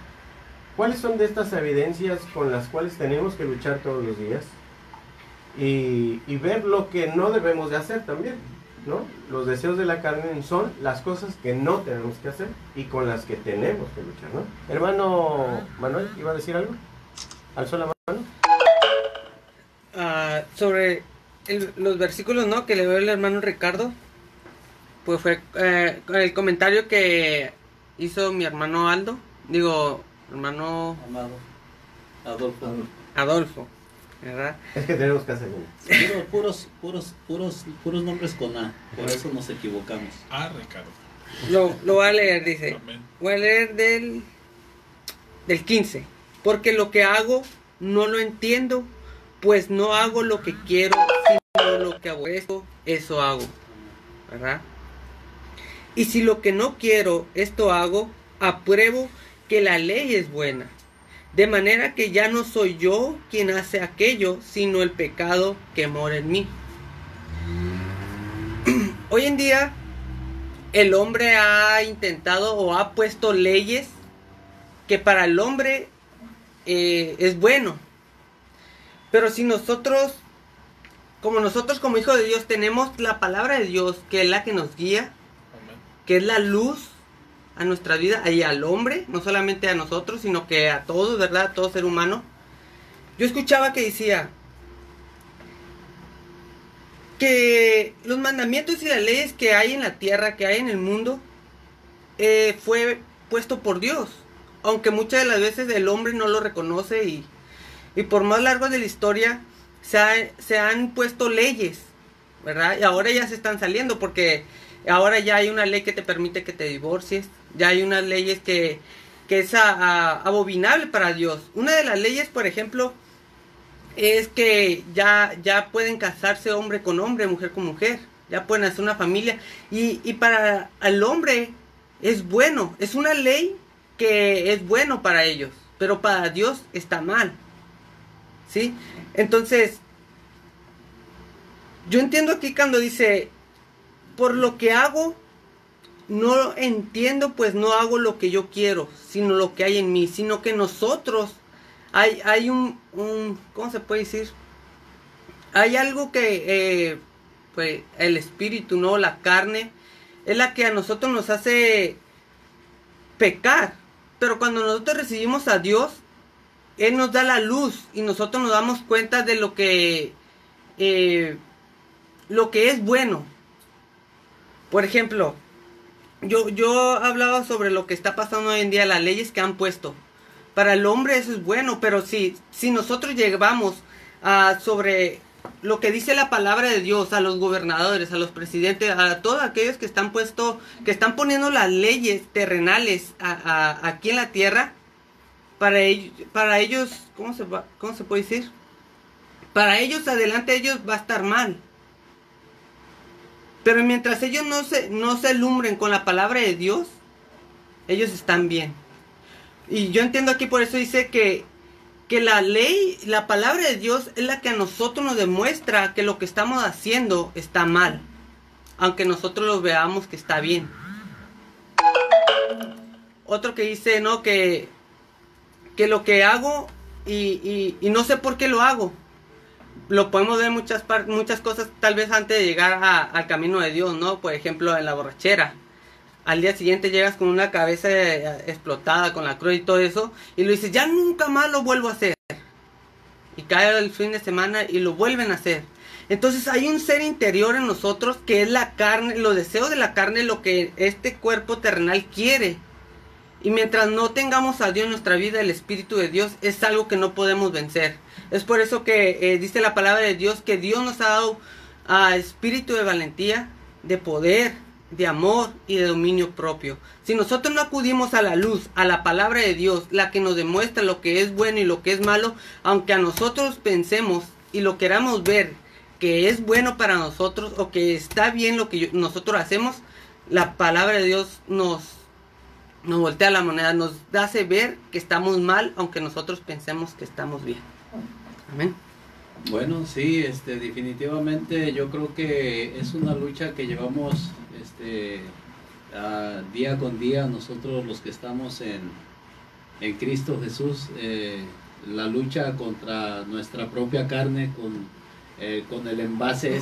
cuáles son de estas evidencias con las cuales tenemos que luchar todos los días, y ver lo que no debemos de hacer también, ¿no? Los deseos de la carne son las cosas que no tenemos que hacer y con las que tenemos que luchar, ¿no? Hermano Manuel, ¿iba a decir algo? ¿Alzó la mano? sobre los versículos, ¿no? Que le dio el hermano Ricardo, pues fue el comentario que hizo mi hermano Aldo, hermano Amado. Adolfo. Adolfo, ¿verdad? Es que tenemos que hacer uno. Puros nombres con A, por eso nos equivocamos. Ah, Ricardo. Lo voy a leer, dice. Amén. Voy a leer del 15. Porque lo que hago no lo entiendo, pues no hago lo que quiero, sino lo que aborrezco, eso hago. ¿Verdad? Y si lo que no quiero, esto hago, apruebo que la ley es buena. De manera que ya no soy yo quien hace aquello, sino el pecado que mora en mí. Hoy en día, el hombre ha intentado o ha puesto leyes que para el hombre es bueno. Pero si nosotros como hijos de Dios tenemos la palabra de Dios, que es la que nos guía, Amén. que es la luz a nuestra vida y al hombre, no solamente a nosotros, sino que a todos, ¿verdad? A todo ser humano. Yo escuchaba que decía que los mandamientos y las leyes que hay en la tierra, que hay en el mundo, fue puesto por Dios. Aunque muchas de las veces el hombre no lo reconoce y por más largo de la historia se han puesto leyes, ¿verdad? Y ahora ya se están saliendo porque ahora ya hay una ley que te permite que te divorcies. Ya hay unas leyes que es abominable para Dios. Una de las leyes, por ejemplo, es que ya pueden casarse hombre con hombre, mujer con mujer. Ya pueden hacer una familia. Y para el hombre es bueno. Es una ley que es bueno para ellos. Pero para Dios está mal. ¿Sí? Entonces, yo entiendo aquí cuando dice, por lo que hago, no entiendo, pues no hago lo que yo quiero, sino lo que hay en mí, sino que nosotros, hay un ¿cómo se puede decir? Hay algo que, pues, el espíritu, ¿no? La carne, es la que a nosotros nos hace pecar, pero cuando nosotros recibimos a Dios, Él nos da la luz y nosotros nos damos cuenta de lo que es bueno. Por ejemplo, yo hablaba sobre lo que está pasando hoy en día, las leyes que han puesto. Para el hombre eso es bueno, pero si nosotros llegamos sobre lo que dice la palabra de Dios, a los gobernadores, a los presidentes, a todos aquellos que están poniendo las leyes terrenales aquí en la tierra, para ellos, ¿cómo se puede decir? Para ellos, adelante ellos va a estar mal. Pero mientras ellos no se alumbren con la palabra de Dios, ellos están bien. Y yo entiendo aquí, por eso dice que la ley, la palabra de Dios es la que a nosotros nos demuestra que lo que estamos haciendo está mal, aunque nosotros lo veamos que está bien. Otro que dice, ¿no? Que lo que hago y no sé por qué lo hago. Lo podemos ver muchas cosas tal vez antes de llegar al camino de Dios, ¿no? Por ejemplo, en la borrachera. Al día siguiente llegas con una cabeza explotada, con la cruz y todo eso, y lo dices, ya nunca más lo vuelvo a hacer. Y cae el fin de semana y lo vuelven a hacer. Entonces hay un ser interior en nosotros que es la carne, los deseos de la carne, lo que este cuerpo terrenal quiere. Y mientras no tengamos a Dios en nuestra vida, el Espíritu de Dios es algo que no podemos vencer. Es por eso que dice la palabra de Dios que Dios nos ha dado espíritu de valentía, de poder, de amor y de dominio propio. Si nosotros no acudimos a la luz, a la palabra de Dios, la que nos demuestra lo que es bueno y lo que es malo, aunque a nosotros pensemos y lo queramos ver que es bueno para nosotros o que está bien lo que nosotros hacemos, la palabra de Dios nos voltea la moneda, nos hace ver que estamos mal, aunque nosotros pensemos que estamos bien. Amén. Bueno, sí, definitivamente yo creo que es una lucha que llevamos día con día nosotros los que estamos en Cristo Jesús, la lucha contra nuestra propia carne con el envase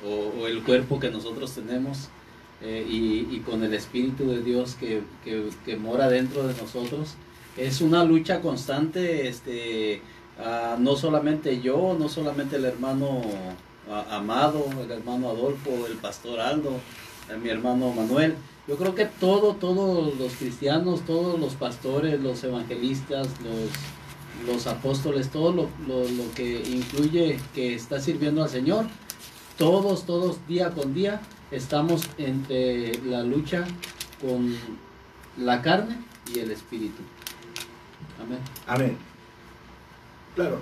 o el cuerpo que nosotros tenemos. Y con el Espíritu de Dios que mora dentro de nosotros. Es una lucha constante, No solamente yo, no solamente el hermano Amado, el hermano Adolfo, el pastor Aldo, mi hermano Manuel. Yo creo que todos los cristianos, todos los pastores, los evangelistas, los apóstoles, todo lo que incluye que está sirviendo al Señor, todos día con día estamos entre la lucha con la carne y el espíritu. Amén. Amén. Claro,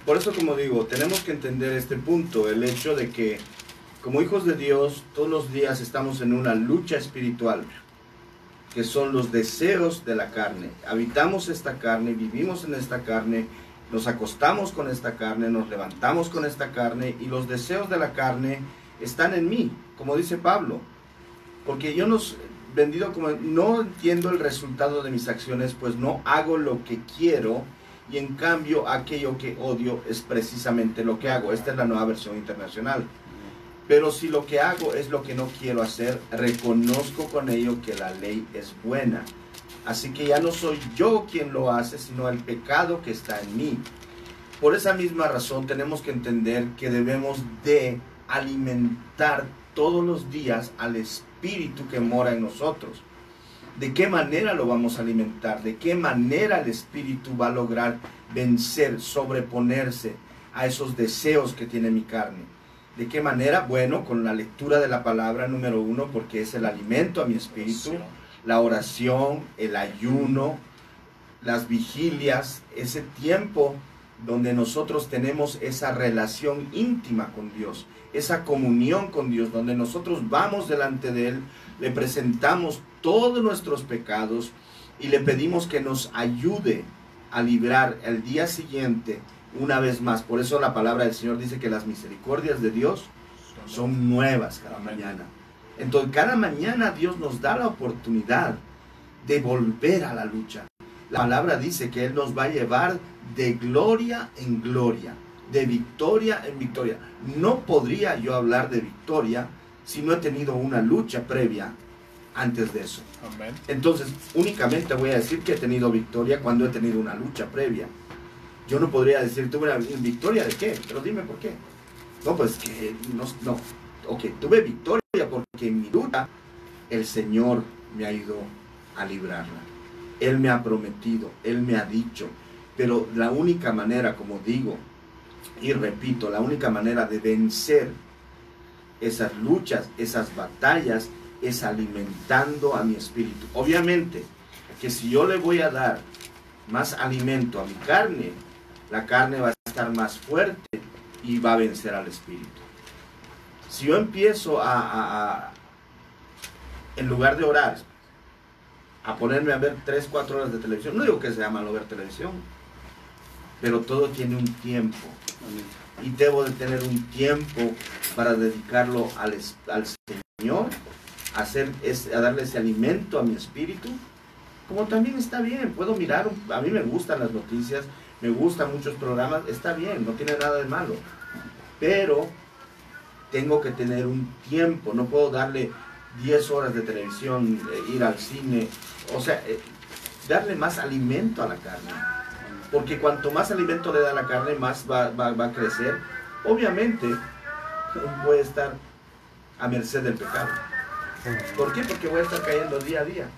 por eso, como digo, tenemos que entender este punto, el hecho de que como hijos de Dios todos los días estamos en una lucha espiritual, que son los deseos de la carne. Habitamos esta carne, vivimos en esta carne, nos acostamos con esta carne, nos levantamos con esta carne, y los deseos de la carne están en mí, como dice Pablo, porque yo no entiendo el resultado de mis acciones, pues no hago lo que quiero, y en cambio aquello que odio es precisamente lo que hago. Esta es la Nueva Versión Internacional. Pero si lo que hago es lo que no quiero hacer, reconozco con ello que la ley es buena. Así que ya no soy yo quien lo hace, sino el pecado que está en mí. Por esa misma razón tenemos que entender que debemos de alimentar todos los días al Espíritu que mora en nosotros. ¿De qué manera lo vamos a alimentar? ¿De qué manera el Espíritu va a lograr vencer, sobreponerse a esos deseos que tiene mi carne? ¿De qué manera? Bueno, con la lectura de la palabra, número 1, porque es el alimento a mi espíritu, la oración, el ayuno, las vigilias, ese tiempo donde nosotros tenemos esa relación íntima con Dios, esa comunión con Dios, donde nosotros vamos delante de Él, le presentamos todos nuestros pecados y le pedimos que nos ayude a librar el día siguiente una vez más. Por eso la palabra del Señor dice que las misericordias de Dios son nuevas cada mañana. Entonces cada mañana Dios nos da la oportunidad de volver a la lucha. La palabra dice que Él nos va a llevar de gloria en gloria, de victoria en victoria. No podría yo hablar de victoria si no he tenido una lucha previa antes de eso. Amén. Entonces únicamente voy a decir que he tenido victoria cuando he tenido una lucha previa. Yo no podría decir, tuve una victoria de qué, pero dime por qué. No, pues que no. Ok, tuve victoria porque en mi lucha el Señor me ayudó a librarla. Él me ha prometido, Él me ha dicho. Pero la única manera, como digo y repito, la única manera de vencer esas luchas, esas batallas, es alimentando a mi espíritu. Obviamente que si yo le voy a dar más alimento a mi carne, la carne va a estar más fuerte y va a vencer al espíritu. Si yo empiezo en lugar de orar, a ponerme a ver 3-4 horas de televisión, no digo que sea malo ver televisión, pero todo tiene un tiempo. Y debo de tener un tiempo para dedicarlo al Señor, a darle ese alimento a mi espíritu. Como también está bien, puedo mirar, a mí me gustan las noticias, me gustan muchos programas, está bien, no tiene nada de malo. Pero tengo que tener un tiempo, no puedo darle 10 horas de televisión, ir al cine, o sea, darle más alimento a la carne. Porque cuanto más alimento le da a la carne, más va a crecer. Obviamente, voy a estar a merced del pecado. ¿Por qué? Porque voy a estar cayendo día a día,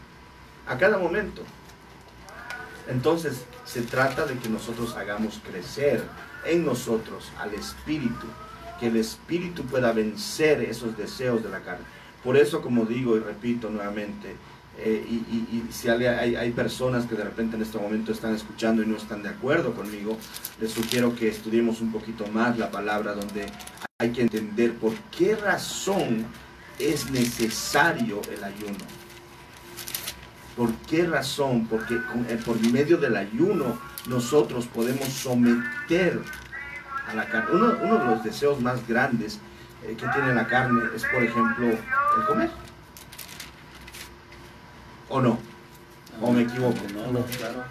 a cada momento. Entonces, se trata de que nosotros hagamos crecer en nosotros al Espíritu, que el Espíritu pueda vencer esos deseos de la carne. Por eso, como digo y repito nuevamente, y si hay personas que de repente en este momento están escuchando y no están de acuerdo conmigo, les sugiero que estudiemos un poquito más la palabra, donde hay que entender por qué razón es necesario el ayuno. ¿Por qué razón? Porque por medio del ayuno nosotros podemos someter a la carne. Uno de los deseos más grandes que tiene la carne es, por ejemplo, el comer. ¿O no? ¿O me equivoco? No, claro.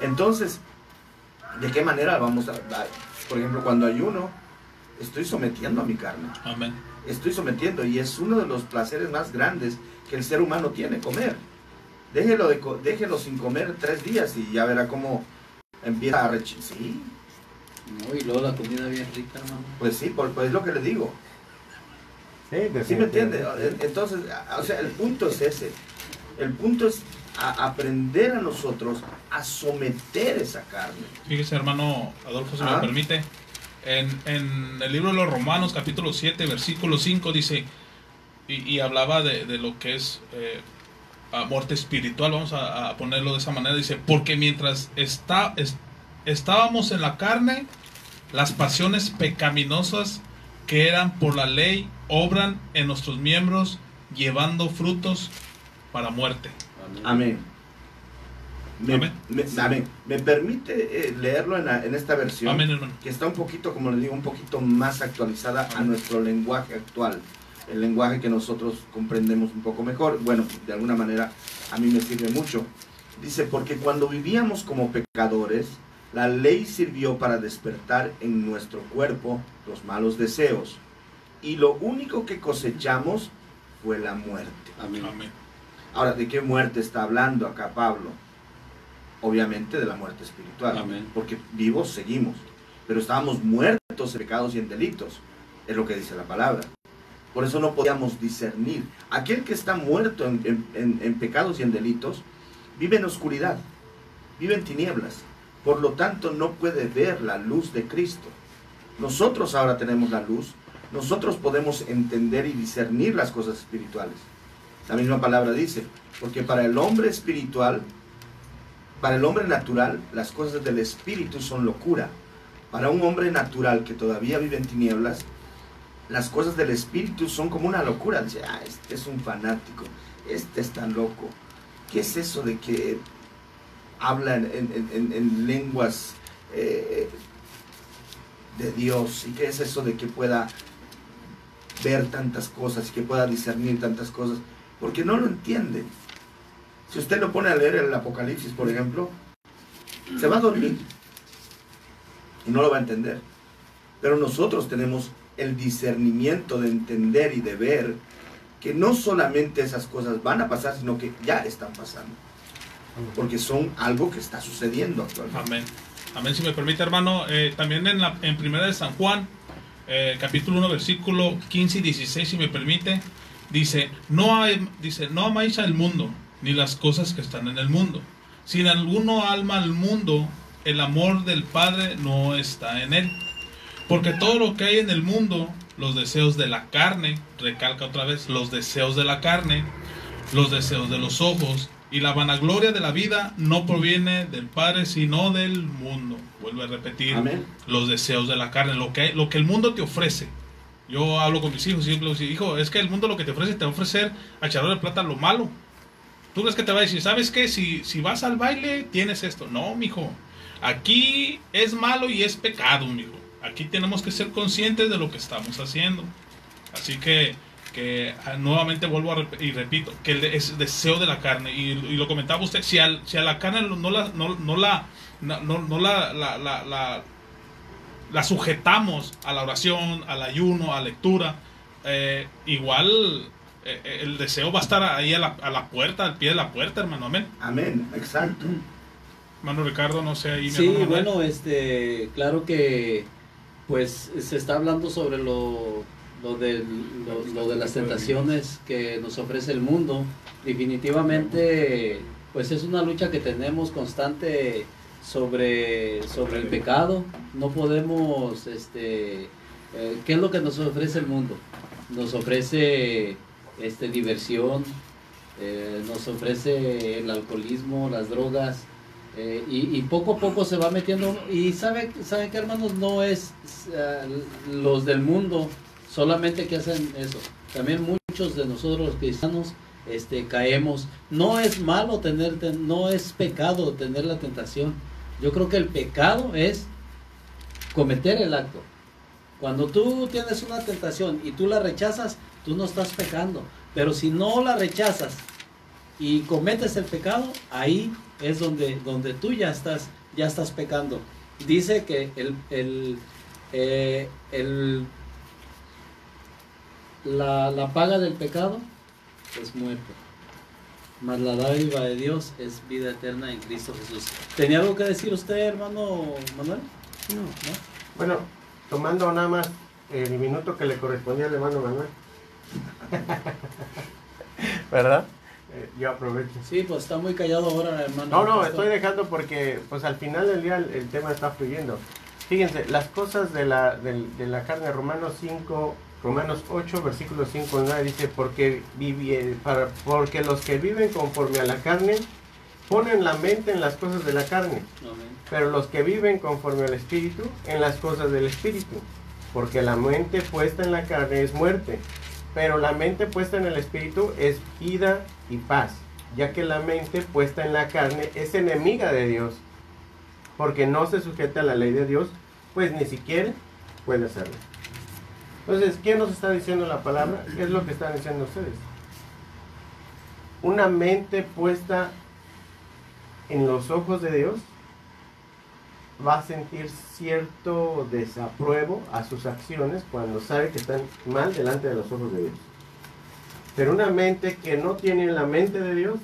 Entonces, ¿de qué manera vamos a...? Por ejemplo, cuando ayuno, estoy sometiendo a mi carne. Amén. Estoy sometiendo, y es uno de los placeres más grandes que el ser humano tiene, comer. Déjelo sin comer 3 días y ya verá cómo empieza a rechazar. Sí, No, y luego la comida bien rica, hermano. pues sí, pues es lo que le digo. Sí, ¿Sí me entiende? definitivamente. Entonces, o sea, el punto es ese. El punto es aprender a nosotros a someter esa carne. Fíjese, hermano Adolfo, si me Ah. permite, en el libro de los Romanos, capítulo 7, versículo 5, dice, y hablaba de lo que es muerte espiritual, vamos a ponerlo de esa manera, dice, porque mientras estábamos en la carne, las pasiones pecaminosas que eran por la ley obran en nuestros miembros, llevando frutos para muerte. Amén. Amén. Amén. ¿Me permite leerlo en esta versión? Amén, hermano. Que está un poquito, como les digo, un poquito más actualizada a nuestro lenguaje actual. El lenguaje que nosotros comprendemos un poco mejor. Bueno, de alguna manera a mí me sirve mucho. Dice, porque cuando vivíamos como pecadores, la ley sirvió para despertar en nuestro cuerpo los malos deseos. Y lo único que cosechamos fue la muerte. Amén. Amén. Ahora, ¿de qué muerte está hablando acá Pablo? Obviamente de la muerte espiritual. Amén. Porque vivos seguimos. Pero estábamos muertos en pecados y en delitos. Es lo que dice la palabra. Por eso no podíamos discernir. Aquel que está muerto en pecados y en delitos, vive en oscuridad, vive en tinieblas. Por lo tanto, no puede ver la luz de Cristo. Nosotros ahora tenemos la luz. Nosotros podemos entender y discernir las cosas espirituales. La misma palabra dice, porque para el hombre espiritual, para el hombre natural, las cosas del espíritu son locura. Para un hombre natural que todavía vive en tinieblas, las cosas del espíritu son como una locura. Dice, este es un fanático, este está loco. ¿Qué es eso de que habla en lenguas de Dios? ¿Y qué es eso de que pueda ver tantas cosas y que pueda discernir tantas cosas? Porque no lo entiende. Si usted lo pone a leer el Apocalipsis, por ejemplo, se va a dormir y no lo va a entender. Pero nosotros tenemos el discernimiento de entender y de ver que no solamente esas cosas van a pasar, sino que ya están pasando. Porque son algo que está sucediendo actualmente. Amén. Amén, si me permite, hermano. También en Primera de San Juan, capítulo 1, versículo 15 y 16, si me permite, dice, no amáis al mundo, ni las cosas que están en el mundo. Si en alguno ama al mundo, el amor del Padre no está en él. Porque todo lo que hay en el mundo, los deseos de la carne, recalca otra vez, los deseos de la carne, los deseos de los ojos y la vanagloria de la vida no proviene del Padre, sino del mundo. Vuelvo a repetir, Amén. los deseos de la carne, lo que el mundo te ofrece. Yo hablo con mis hijos y digo, hijo, es que el mundo lo que te ofrece, te va a ofrecer a echarle de plata lo malo. ¿Tú crees que te va a decir, sabes qué? Si vas al baile, tienes esto? No, mijo. Aquí es malo y es pecado, mijo. Aquí tenemos que ser conscientes de lo que estamos haciendo. Así que nuevamente vuelvo y repito, que es deseo de la carne. Y lo comentaba usted, si a la carne la sujetamos a la oración, al ayuno, a la lectura, igual el deseo va a estar ahí a la puerta, al pie de la puerta, hermano. Amén. Amén, exacto. Hermano Ricardo, no sé ahí. Sí, hermano, bueno, claro que pues se está hablando sobre lo de las tentaciones que nos ofrece el mundo. Definitivamente, pues es una lucha que tenemos constante sobre el pecado. No podemos, ¿qué es lo que nos ofrece el mundo? Nos ofrece diversión, nos ofrece el alcoholismo, las drogas. Y poco a poco se va metiendo. Y sabe que, hermanos, no es los del mundo solamente que hacen eso. También muchos de nosotros los cristianos caemos. No es malo no es pecado tener la tentación. Yo creo que el pecado es cometer el acto. Cuando tú tienes una tentación y tú la rechazas, tú no estás pecando. Pero si no la rechazas y cometes el pecado, ahí es donde tú ya estás pecando. Dice que la paga del pecado es muerte. mas la dádiva de Dios es vida eterna en Cristo Jesús. ¿Tenía algo que decir usted, hermano Manuel? No. ¿No? Bueno, tomando nada más el minuto que le correspondía al hermano Manuel. ¿Verdad? Yo aprovecho. Sí, pues está muy callado ahora, hermano. No, Pastor. estoy dejando porque pues al final del día el tema está fluyendo. Fíjense, las cosas de la carne, Romanos 8, versículo 5 al 9, dice, porque los que viven conforme a la carne, ponen la mente en las cosas de la carne, Amén. pero los que viven conforme al Espíritu, en las cosas del Espíritu. Porque la mente puesta en la carne es muerte, pero la mente puesta en el Espíritu es vida y paz, ya que la mente puesta en la carne es enemiga de Dios, porque no se sujeta a la ley de Dios, pues ni siquiera puede hacerlo. Entonces, ¿qué nos está diciendo la palabra? ¿Qué es lo que están diciendo ustedes? Una mente puesta en los ojos de Dios va a sentir cierto desapruebo a sus acciones cuando sabe que están mal delante de los ojos de Dios. Pero una mente que no tiene la mente de Dios,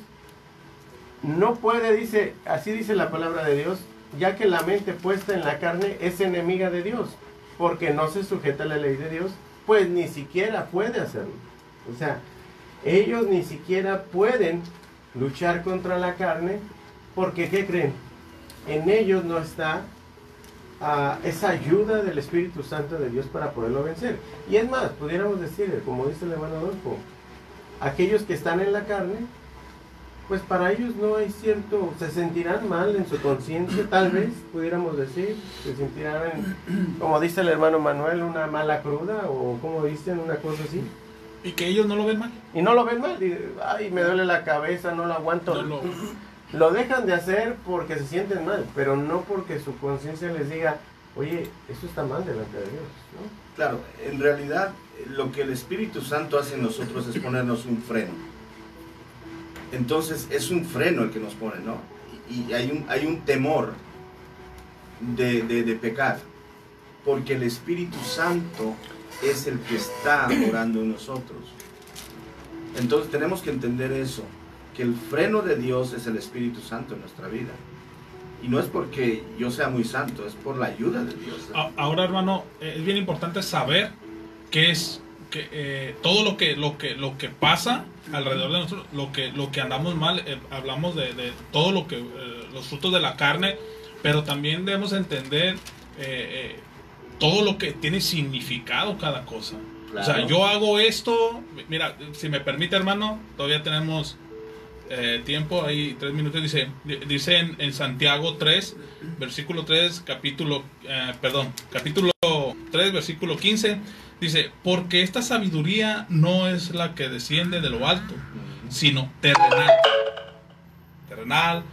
no puede, así dice la palabra de Dios, ya que la mente puesta en la carne es enemiga de Dios, porque no se sujeta a la ley de Dios, pues ni siquiera puede hacerlo. O sea, ellos ni siquiera pueden luchar contra la carne, porque ¿qué creen? En ellos no está esa ayuda del Espíritu Santo de Dios para poderlo vencer. Y es más, pudiéramos decir, como dice el hermano Adolfo, aquellos que están en la carne, pues para ellos no hay se sentirán mal en su conciencia, tal vez, pudiéramos decir, se sentirán, como dice el hermano Manuel, una mala cruda, o como dicen, una cosa así. Y que ellos no lo ven mal. Y no lo ven mal, y, ay, me duele la cabeza, no lo aguanto. No Lo dejan de hacer porque se sienten mal, pero no porque su conciencia les diga, oye, eso está mal delante de Dios, ¿no? Claro, en realidad lo que el Espíritu Santo hace en nosotros es ponernos un freno. Entonces es un freno el que nos pone, ¿no? Y hay un temor de pecar, porque el Espíritu Santo es el que está orando en nosotros. Entonces tenemos que entender eso, que el freno de Dios es el Espíritu Santo en nuestra vida. Y no es porque yo sea muy santo, es por la ayuda de Dios. Ahora, hermano, es bien importante saber que es todo lo que pasa alrededor de nosotros, lo que andamos mal, hablamos de todo lo que los frutos de la carne, pero también debemos entender todo lo que tiene significado cada cosa. Claro. O sea, yo hago esto, mira, si me permite, hermano, todavía tenemos tiempo, ahí 3 minutos, dice en Santiago 3, versículo 3, capítulo 3, versículo 15, dice, porque esta sabiduría no es la que desciende de lo alto, sino terrenal,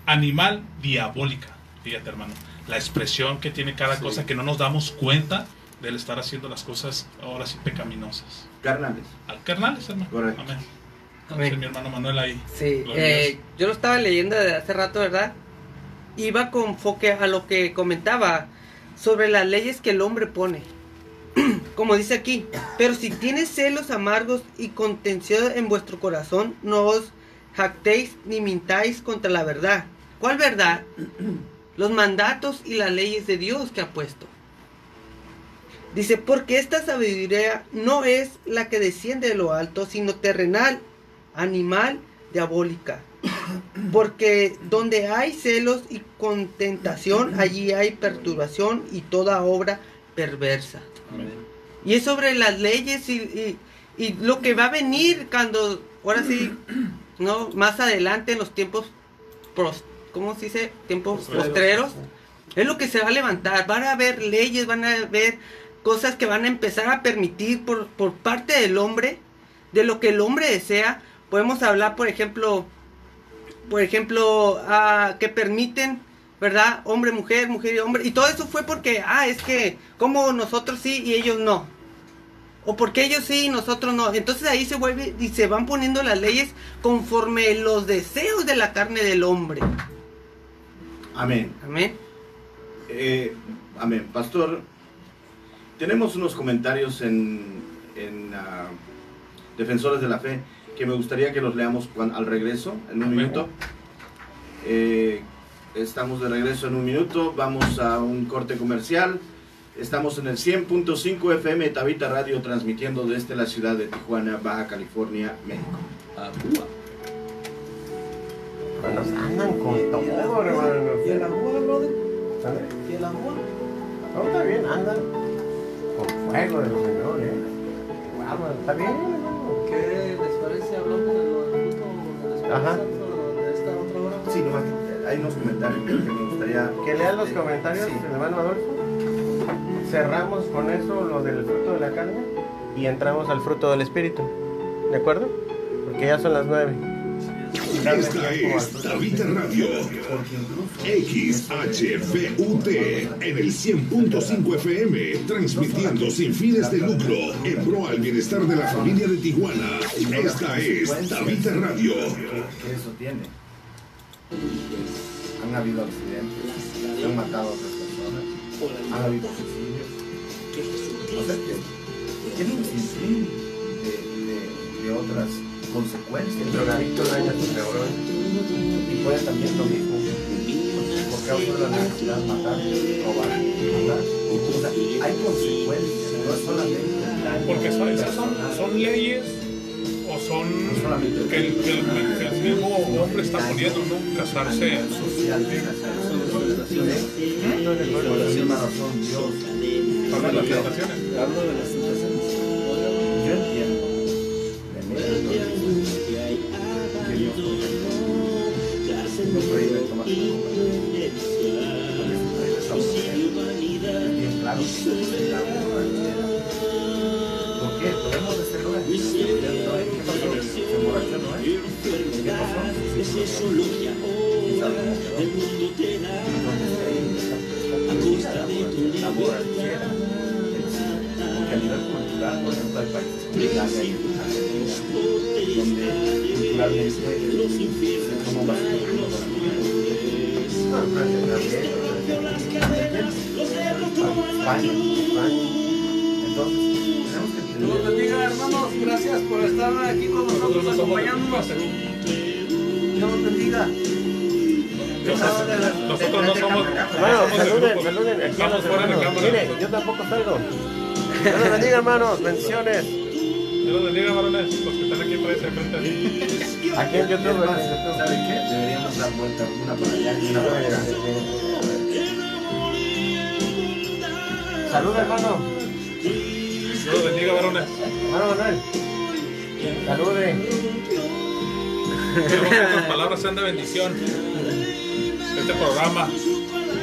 animal, diabólica. Fíjate, hermano, la expresión que tiene cada cosa, que no nos damos cuenta del estar haciendo las cosas ahora sí pecaminosas. Carnales. Carnales, hermano. Correcto. Amén. Entonces, mi hermano Manuel ahí. Sí, yo lo estaba leyendo desde hace rato, ¿verdad? Iba con enfoque a lo que comentaba sobre las leyes que el hombre pone. Como dice aquí, pero si tienes celos amargos y contención en vuestro corazón, no os jactéis ni mintáis contra la verdad. ¿Cuál verdad? Los mandatos y las leyes de Dios que ha puesto. Dice, porque esta sabiduría no es la que desciende de lo alto, sino terrenal, animal, diabólica. Porque donde hay celos y contentación, allí hay perturbación y toda obra perversa. Amén. Y es sobre las leyes y lo que va a venir cuando, ahora sí, no, más adelante en los tiempos, ¿cómo se dice? Tiempos postreros. Es lo que se va a levantar. Van a haber leyes, van a haber cosas que van a empezar a permitir por parte del hombre, de lo que el hombre desea. Podemos hablar, por ejemplo, que permiten, ¿verdad? Hombre, mujer, mujer y hombre. Y todo eso fue porque, es que, como nosotros sí y ellos no. O porque ellos sí y nosotros no. Entonces ahí se vuelve y se van poniendo las leyes conforme los deseos de la carne del hombre. Amén. Amén. Amén. Pastor, tenemos unos comentarios en Defensores de la Fe que me gustaría que los leamos al regreso, en un minuto. Estamos de regreso en un minuto, vamos a un corte comercial. Estamos en el 100.5 FM Tabita Radio, transmitiendo desde la ciudad de Tijuana, Baja California, México. Nos andan con todo, hermano. ¿Y el agua, brother? ¿Sabes? ¿Y el agua? No, está bien, andan con fuego de los señores. Wow, está bien, hermano. ¿Qué les parece hablando de lo del fruto del Espíritu Ajá. Santo de esta otra hora? Sí, nomás hay unos comentarios que me gustaría... Que lean los comentarios, Sí. hermano Adolfo. Cerramos con eso lo del fruto de la carne y entramos al fruto del espíritu. ¿De acuerdo? Porque ya son las 9. Esta es Tabita Radio, XHVUT, en el 100.5 FM, transmitiendo sin fines de lucro, en pro al bienestar de la familia de Tijuana. Esta es Tabita Radio. Que eso tiene. Han habido accidentes, se han matado a otras personas, han habido suicidios. O sea que tiene un sinfín de otras consecuencias. El drogadicto daña sus neuronas. Y puede también lo mismo, por causa de la necesidad de matar, robar, matar. O sea, hay consecuencias, no es solamente el daño. Porque esas son leyes o son que el mismo hombre está poniendo, ¿no? Casarse. Social, por la misma razón, Dios. Habla de las tentaciones. Hablo de las tentaciones. Yo entiendo de medio que Dios nos prohíbe tomar su copa. Bien claro que necesitamos ranchera. ¿Por qué? Podemos decir Noé. ¿Qué pasó? ¿Se emborrachó Noé? ¿Qué pasó? ¿Quién sabe cómo quedó? Entonces ahí está la borrachera. Porque a nivel cultural, por ejemplo, hay países como Italia y Argentina, donde culturalmente se toma bastante vino para comer. No, en Francia también, España. Entonces, tenemos que Dios los bendiga, hermanos. Gracias por estar aquí con nosotros, acompañándonos. Dios los bendiga. Nosotros no somos. Hermano, saluden aquí a Estamos los fuera de hermanos. cámara. Mire, yo tampoco salgo. Dios los bendiga, hermanos. Bendiciones. Dios los bendiga, varones, los que están aquí frente a frente. Aquí en YouTube. ¿sabe qué? Deberíamos dar vuelta una para allá y una para acá. Salud, hermano. Dios los bendiga, varones. Hermano Manuel. Salude. Queremos que estas palabras sean de bendición. Este programa.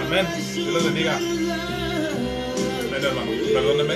Amén. Dios los bendiga. Amén, hermano. Perdóneme.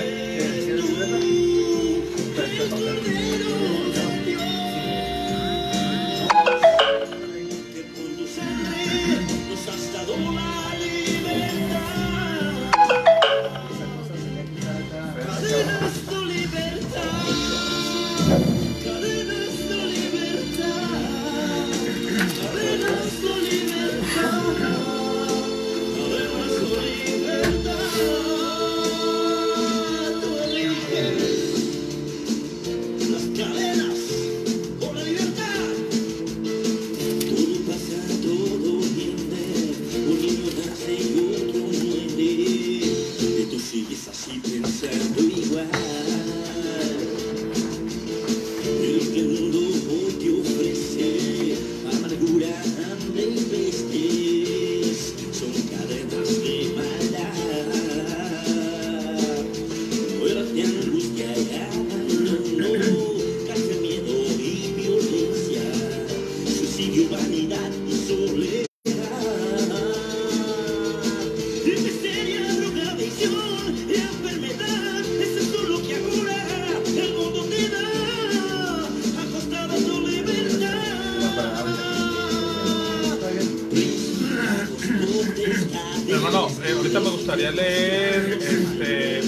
Hermano, ahorita me gustaría leer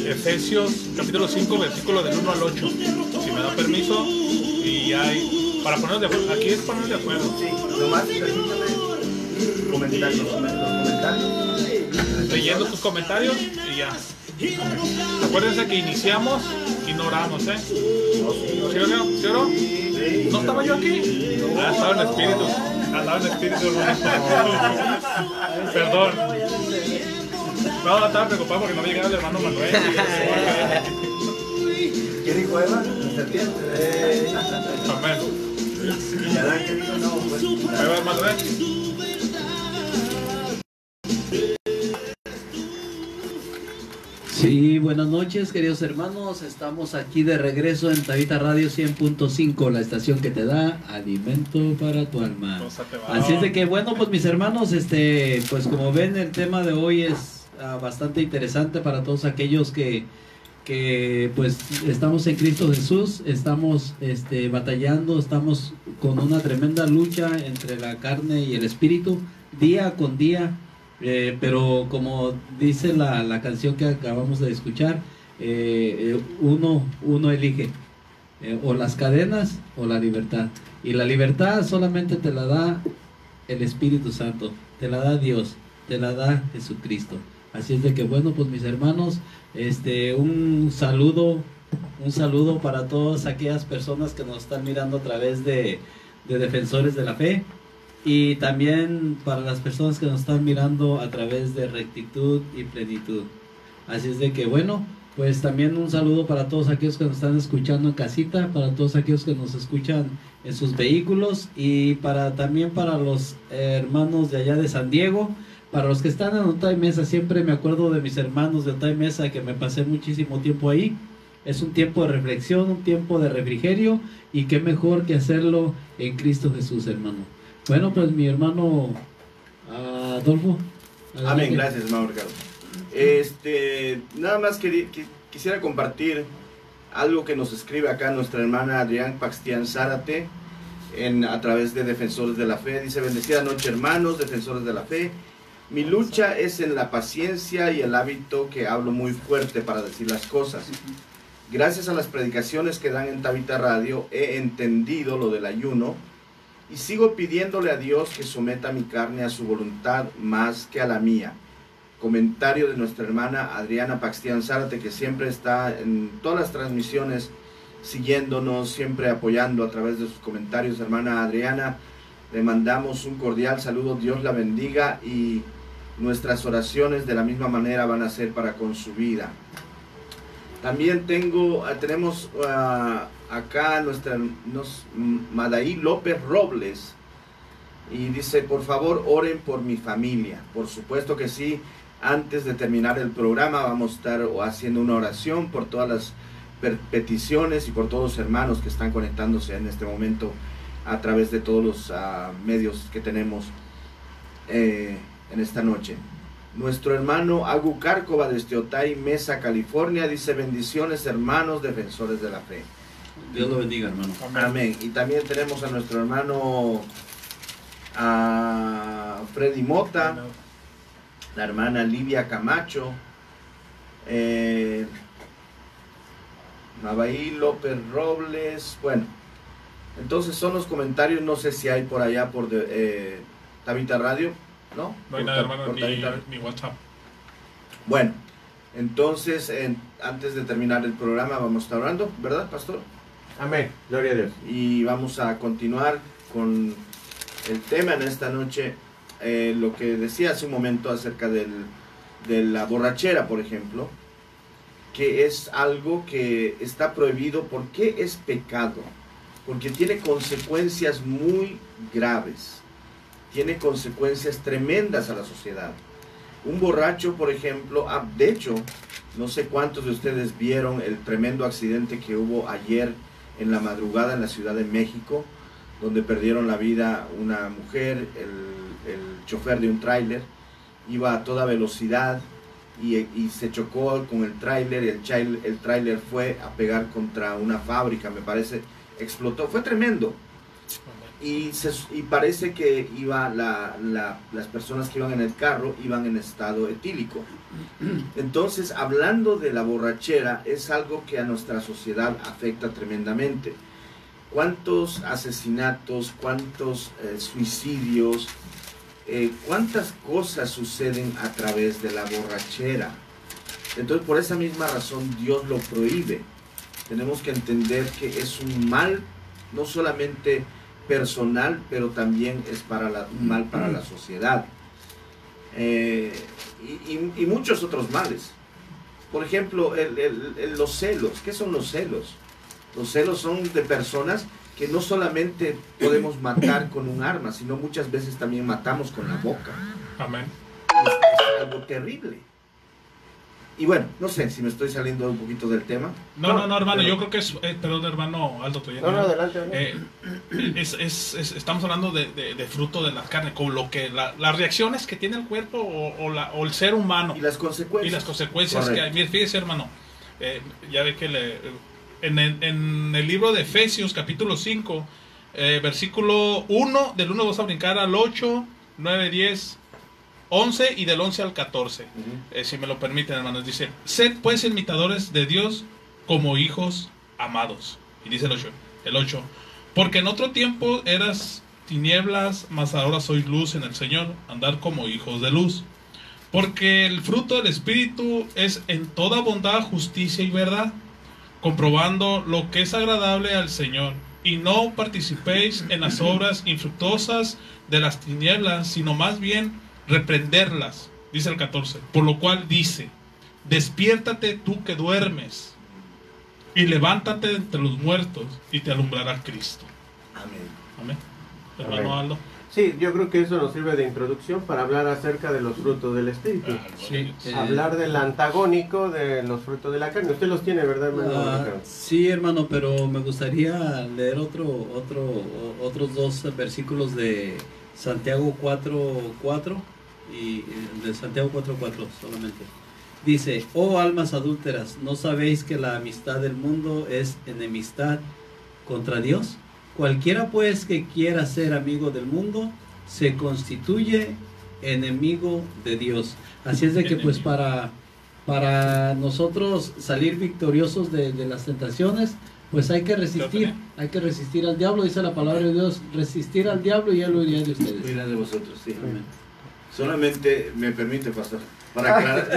Efesios capítulo 5, versículo del 1 al 8, si me da permiso, y hay, para ponernos de acuerdo, aquí es ponernos de acuerdo. Sí, nomás permítame comentar los comentarios. Leyendo tus comentarios y ya. Acuérdense que iniciamos y no oramos, ¿eh? ¿Sí o no? ¿Sí o no? ¿No estaba yo aquí? Ah, estaba en espíritu. Andaba en espíritu, hermano. Perdón. No, estaba preocupado porque no había llegado el hermano Manuel. ¿Qué dijo Eva? Serpiente. Amén. ¿Y Adán qué dijo? No, pues. Ahí va, Manuel. Sí, buenas noches, queridos hermanos. Estamos aquí de regreso en Tabita Radio 100.5, la estación que te da alimento para tu alma. Así es de que, bueno, pues mis hermanos, pues como ven, el tema de hoy es bastante interesante para todos aquellos que pues estamos en Cristo Jesús, estamos batallando, estamos con una tremenda lucha entre la carne y el espíritu, día con día. Pero como dice la canción que acabamos de escuchar, uno elige o las cadenas o la libertad, y la libertad solamente te la da el Espíritu Santo, te la da Dios, te la da Jesucristo. Así es de que, bueno, pues mis hermanos, un saludo para todas aquellas personas que nos están mirando a través de Defensores de la Fe. Y también para las personas que nos están mirando a través de Rectitud y Plenitud. Así es de que, bueno, pues también un saludo para todos aquellos que nos están escuchando en casita, para todos aquellos que nos escuchan en sus vehículos, y también para los hermanos de allá de San Diego, para los que están en Otay Mesa. Siempre me acuerdo de mis hermanos de Otay Mesa, que me pasé muchísimo tiempo ahí. Es un tiempo de reflexión, un tiempo de refrigerio, y qué mejor que hacerlo en Cristo Jesús, hermano. Bueno, pues mi hermano Adolfo. Amén, gracias, hermano Ricardo. Nada más quisiera compartir algo que nos escribe acá nuestra hermana Adrián Paxtián Zárate a través de Defensores de la Fe. Dice: bendecida noche, hermanos, Defensores de la Fe. Mi lucha es en la paciencia y el hábito que hablo muy fuerte para decir las cosas. Gracias a las predicaciones que dan en Tabita Radio he entendido lo del ayuno, y sigo pidiéndole a Dios que someta mi carne a su voluntad más que a la mía. Comentario de nuestra hermana Adriana Paxtián Zárate, que siempre está en todas las transmisiones siguiéndonos, siempre apoyando a través de sus comentarios. Hermana Adriana, le mandamos un cordial saludo, Dios la bendiga, y nuestras oraciones de la misma manera van a ser para con su vida. También tenemos acá Madaí López Robles, y dice: por favor oren por mi familia. Por supuesto que sí. Antes de terminar el programa vamos a estar haciendo una oración por todas las peticiones y por todos los hermanos que están conectándose en este momento a través de todos los medios que tenemos en esta noche. Nuestro hermano Agu Cárcova desde Otay Mesa, California, dice: bendiciones, hermanos Defensores de la Fe. Dios lo bendiga, hermano. Amén. Y también tenemos a nuestro hermano Freddy Mota, la hermana Livia Camacho, Madaí López Robles. Bueno, entonces son los comentarios. No sé si hay por allá por Tabita Radio. No hay nada, hermano, ni WhatsApp. Bueno, entonces antes de terminar el programa vamos a estar orando, ¿verdad, pastor? Amén, gloria a Dios. Y vamos a continuar con el tema en esta noche, lo que decía hace un momento acerca de la borrachera, por ejemplo, que es algo que está prohibido. ¿Por qué es pecado? Porque tiene consecuencias muy graves. Tiene consecuencias tremendas a la sociedad. Un borracho, por ejemplo, de hecho, no sé cuántos de ustedes vieron el tremendo accidente que hubo ayer en la madrugada en la Ciudad de México, donde perdieron la vida una mujer. El chofer de un tráiler iba a toda velocidad y se chocó con el tráiler, y el tráiler fue a pegar contra una fábrica, me parece, explotó. Fue tremendo. Y parece que las personas que iban en el carro iban en estado etílico. Entonces, hablando de la borrachera, es algo que a nuestra sociedad afecta tremendamente. ¿Cuántos asesinatos, cuántos suicidios, cuántas cosas suceden a través de la borrachera? Entonces, por esa misma razón, Dios lo prohíbe. Tenemos que entender que es un mal no solamente personal, pero también es un mal para la sociedad. Y muchos otros males. Por ejemplo, los celos. ¿Qué son los celos? Los celos son de personas que no solamente podemos matar con un arma, sino muchas veces también matamos con la boca. Amén. Es algo terrible. Y bueno, no sé si me estoy saliendo un poquito del tema. No, hermano, pero, yo creo que es... perdón, hermano Aldo. No, adelante. Estamos hablando de fruto de la carne, con lo que las reacciones que tiene el cuerpo o el ser humano. Y las consecuencias. Y las consecuencias que hay. Mire, fíjese, hermano, ya ve que en el libro de Efesios, capítulo 5, versículo 1, del 1 vas a brincar al 8, 9, 10... 11 y del 11 al 14, si me lo permiten, hermanos. Dice: sed pues imitadores de Dios como hijos amados. Y dice el 8, porque en otro tiempo eras tinieblas, mas ahora sois luz en el Señor, andar como hijos de luz. Porque el fruto del Espíritu es en toda bondad, justicia y verdad, comprobando lo que es agradable al Señor. Y no participéis en las obras infructuosas de las tinieblas, sino más bien reprenderlas, dice el 14, por lo cual dice: despiértate tú que duermes, y levántate entre los muertos, y te alumbrará Cristo. Amén. Hermano Aldo. Sí, yo creo que eso nos sirve de introducción para hablar acerca de los frutos del Espíritu. Sí, hablar del antagónico de los frutos de la carne. Usted los tiene, ¿verdad, hermano? Sí, hermano, pero me gustaría leer otros dos versículos de Santiago 4:4 y de Santiago 4:4 solamente. Dice: oh almas adúlteras, ¿no sabéis que la amistad del mundo es enemistad contra Dios? Cualquiera pues que quiera ser amigo del mundo se constituye enemigo de Dios. Así es de que pues para nosotros salir victoriosos de las tentaciones, pues hay que resistir al diablo. Dice la palabra de Dios: resistir al diablo y él huirá de ustedes. Huirá de vosotros, sí. Amén. Solamente me permite, pastor, para aclarar.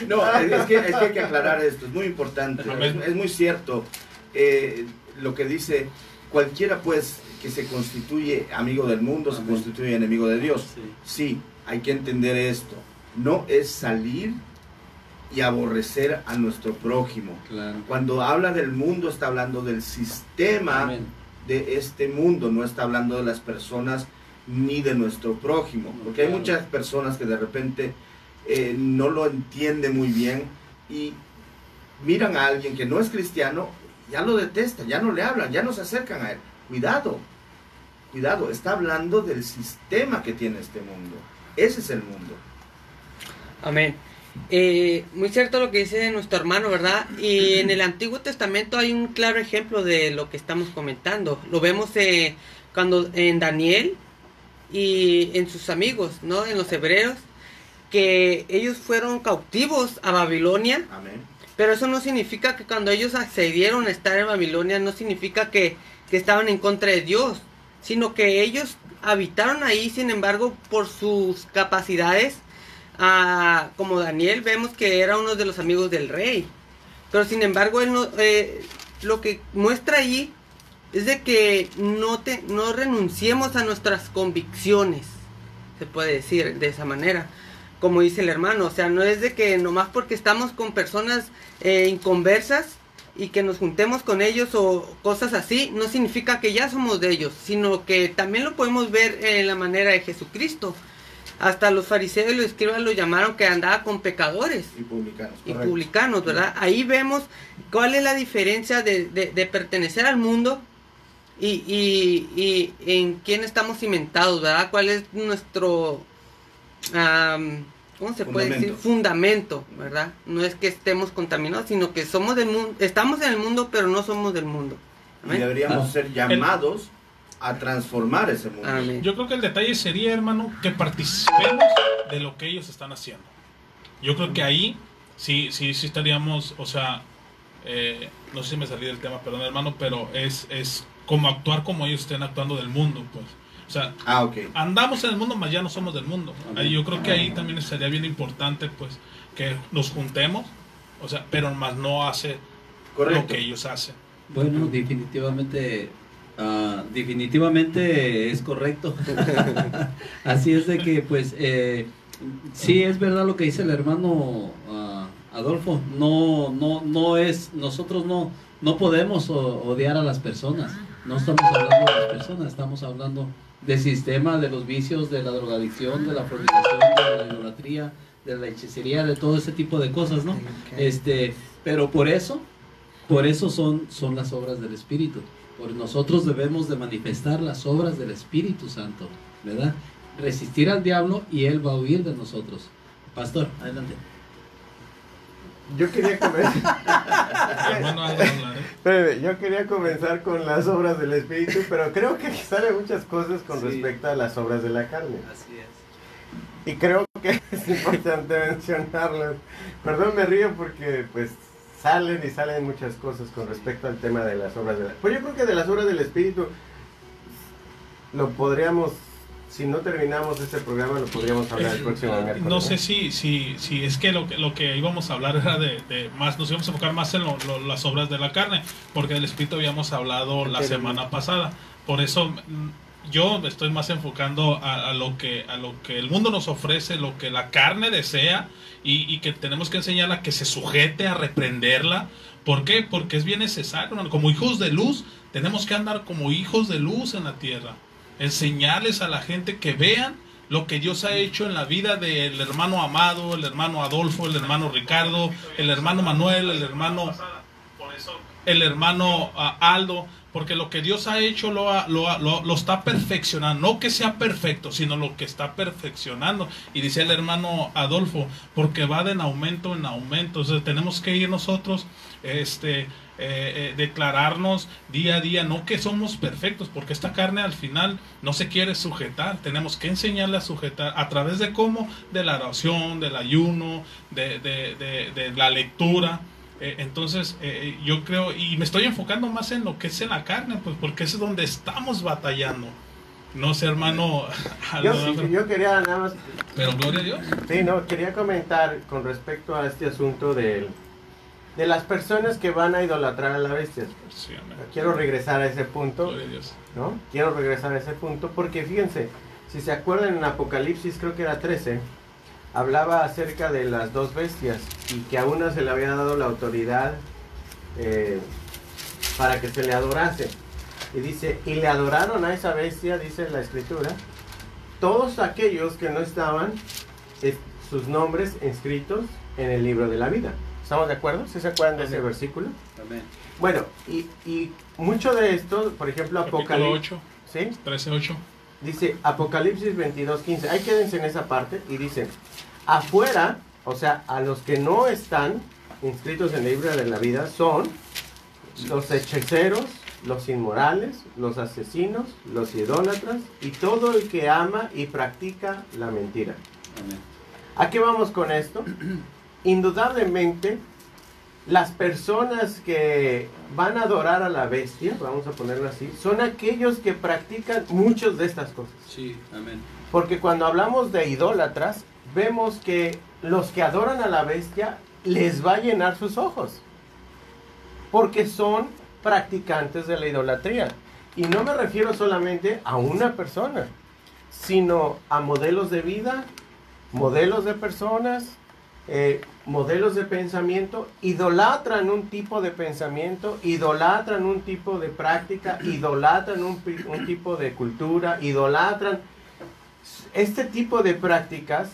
No, es que hay que aclarar esto, es muy importante, es muy cierto lo que dice: cualquiera pues que se constituye amigo del mundo, se constituye enemigo de Dios. Sí, hay que entender esto, no es salir y aborrecer a nuestro prójimo. Claro. Cuando habla del mundo, está hablando del sistema. Amén. De este mundo, no está hablando de las personas ni de nuestro prójimo, porque hay muchas personas que de repente no lo entienden muy bien y miran a alguien que no es cristiano, ya lo detestan, ya no le hablan, ya no se acercan a él. Cuidado, está hablando del sistema que tiene este mundo. Ese es el mundo. Amén. Muy cierto lo que dice nuestro hermano, ¿verdad? Y en el Antiguo Testamento hay un claro ejemplo de lo que estamos comentando. Lo vemos cuando en Daniel y en sus amigos, ¿no? En los hebreos, que ellos fueron cautivos a Babilonia. Amén. Pero eso no significa que cuando ellos accedieron a estar en Babilonia, no significa que estaban en contra de Dios, sino que ellos habitaron ahí. Sin embargo, por sus capacidades, como Daniel, vemos que era uno de los amigos del rey. Pero sin embargo, él no, lo que muestra allí es de que no renunciemos a nuestras convicciones, se puede decir de esa manera, como dice el hermano. O sea, no es de que nomás porque estamos con personas inconversas y que nos juntemos con ellos o cosas así, no significa que ya somos de ellos, sino que también lo podemos ver en la manera de Jesucristo. Hasta los fariseos y los escribas lo llamaron que andaba con pecadores y publicanos, ¿verdad? Ahí vemos cuál es la diferencia de pertenecer al mundo y en quién estamos cimentados, ¿verdad? ¿Cuál es nuestro, ¿cómo se puede decir? Fundamento, ¿verdad? No es que estemos contaminados, sino que somos del mundo, estamos en el mundo, pero no somos del mundo. ¿Amén? Y deberíamos ser llamados a transformar ese mundo. Amén. Yo creo que el detalle sería, hermano, que participemos de lo que ellos están haciendo. Yo creo que ahí sí estaríamos, o sea, no sé si me salí del tema, perdón, hermano, pero es como actuar como ellos estén actuando del mundo, pues. O sea, andamos en el mundo, mas ya no somos del mundo. Ahí yo creo que ahí también sería bien importante, pues, que nos juntemos, o sea, pero más no hace lo que ellos hacen. Bueno, definitivamente es correcto. Así es de que, pues, sí es verdad lo que dice el hermano Adolfo. Nosotros no podemos odiar a las personas. No estamos hablando de las personas, estamos hablando del sistema, de los vicios, de la drogadicción, de la fornicación, de la idolatría, de la hechicería, de todo ese tipo de cosas, ¿no? Pero por eso son las obras del Espíritu. Porque nosotros debemos de manifestar las obras del Espíritu Santo, ¿verdad? Resistir al diablo y él va a huir de nosotros. Pastor, adelante. Yo quería comenzar. Hermano, algo hablar, ¿eh? Espérame, yo quería comenzar con las obras del Espíritu, pero creo que salen muchas cosas con Sí. respecto a las obras de la carne. Así es. Y creo que es importante mencionarlas. Perdón, me río porque pues salen muchas cosas con respecto al tema de las obras de la... Pues yo creo que de las obras del Espíritu lo podríamos, si no terminamos este programa, lo podríamos hablar el próximo miércoles. No sé si es que lo que íbamos a hablar era de más, nos íbamos a enfocar más en las obras de la carne, porque del Espíritu habíamos hablado la semana pasada. Por eso yo me estoy más enfocando a lo que el mundo nos ofrece, lo que la carne desea, y que tenemos que enseñarla a que se sujete, a reprenderla. ¿Por qué? Porque es bien necesario, ¿no? Como hijos de luz, tenemos que andar como hijos de luz en la tierra. Enseñarles a la gente que vean lo que Dios ha hecho en la vida del hermano Amado, el hermano Adolfo, el hermano Ricardo, el hermano Manuel, el hermano Aldo, porque lo que Dios ha hecho lo está perfeccionando, no que sea perfecto, sino lo que está perfeccionando. Y dice el hermano Adolfo, porque va de en aumento en aumento. Entonces tenemos que ir nosotros declararnos día a día, no que somos perfectos, porque esta carne al final no se quiere sujetar. Tenemos que enseñarle a sujetar a través de cómo, de la oración, del ayuno, de la lectura. Entonces yo creo, y me estoy enfocando más en lo que es en la carne, pues porque es donde estamos batallando. No sé, hermano. Yo quería nada más... Pero gloria a Dios. Sí, no, quería comentar con respecto a este asunto de las personas que van a idolatrar a la bestia. Sí, amén. Quiero regresar a ese punto, Gloria a Dios. ¿no? Quiero regresar a ese punto porque fíjense, si se acuerdan en Apocalipsis, creo que era 13, hablaba acerca de las dos bestias y que a una se le había dado la autoridad para que se le adorase. Y dice, y le adoraron a esa bestia, dice la escritura, todos aquellos que no estaban sus nombres inscritos en el libro de la vida. ¿Estamos de acuerdo? ¿Sí se acuerdan de ese versículo? Amén. Bueno, y mucho de esto, por ejemplo, Apocalipsis, 8, ¿sí? 13:8. Dice Apocalipsis 22:15. Ahí quédense en esa parte y dice, afuera, o sea, a los que no están inscritos en el libro de la vida son los hechiceros, los inmorales, los asesinos, los idólatras y todo el que ama y practica la mentira. Amén. ¿A qué vamos con esto? Indudablemente, las personas que van a adorar a la bestia, vamos a ponerlo así, son aquellos que practican muchas de estas cosas. Sí, amén. Porque cuando hablamos de idólatras, vemos que los que adoran a la bestia les va a llenar sus ojos. Porque son practicantes de la idolatría. Y no me refiero solamente a una persona, sino a modelos de vida, modelos de personas, modelos de pensamiento. Idolatran un tipo de pensamiento, idolatran un tipo de práctica, idolatran un tipo de cultura, idolatran este tipo de prácticas.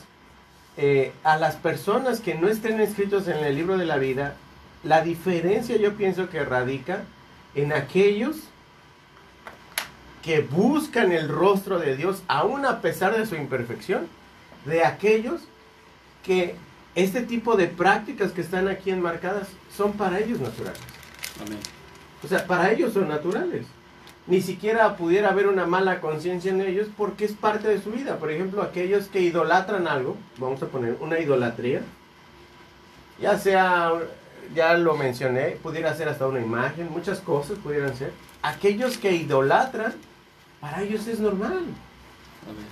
A las personas que no estén inscritos en el libro de la vida, la diferencia yo pienso que radica en aquellos que buscan el rostro de Dios aún a pesar de su imperfección, de aquellos que este tipo de prácticas que están aquí enmarcadas son para ellos naturales. Amén. O sea, para ellos son naturales. Ni siquiera pudiera haber una mala conciencia en ellos porque es parte de su vida. Por ejemplo, aquellos que idolatran algo, vamos a poner una idolatría, ya sea, ya lo mencioné, pudiera ser hasta una imagen, muchas cosas pudieran ser. Aquellos que idolatran, para ellos es normal. Amén.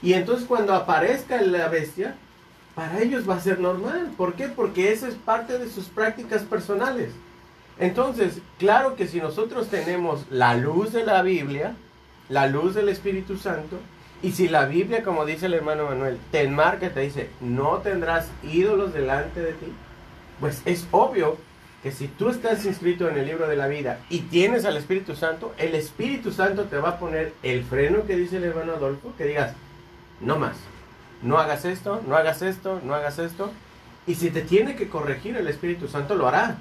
Y entonces cuando aparezca la bestia, para ellos va a ser normal. ¿Por qué? Porque eso es parte de sus prácticas personales. Entonces, claro que si nosotros tenemos la luz de la Biblia, la luz del Espíritu Santo, y si la Biblia, como dice el hermano Manuel, te enmarca, te dice, no tendrás ídolos delante de ti, pues es obvio que si tú estás inscrito en el libro de la vida y tienes al Espíritu Santo, el Espíritu Santo te va a poner el freno que dice el hermano Adolfo, que digas, no más, no hagas esto, no hagas esto, no hagas esto. Y si te tiene que corregir, el Espíritu Santo lo hará.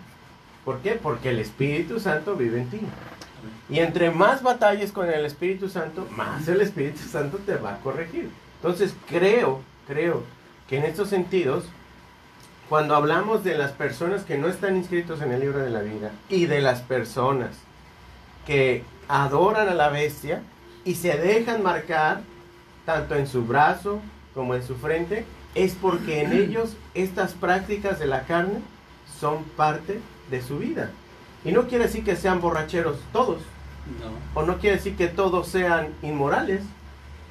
¿Por qué? Porque el Espíritu Santo vive en ti. Y entre más batalles con el Espíritu Santo, más el Espíritu Santo te va a corregir. Entonces creo que en estos sentidos, cuando hablamos de las personas que no están inscritos en el libro de la vida y de las personas que adoran a la bestia y se dejan marcar tanto en su brazo como en su frente, es porque en ellos estas prácticas de la carne son parte de su vida. Y no quiere decir que sean borracheros todos, No. o no quiere decir que todos sean inmorales.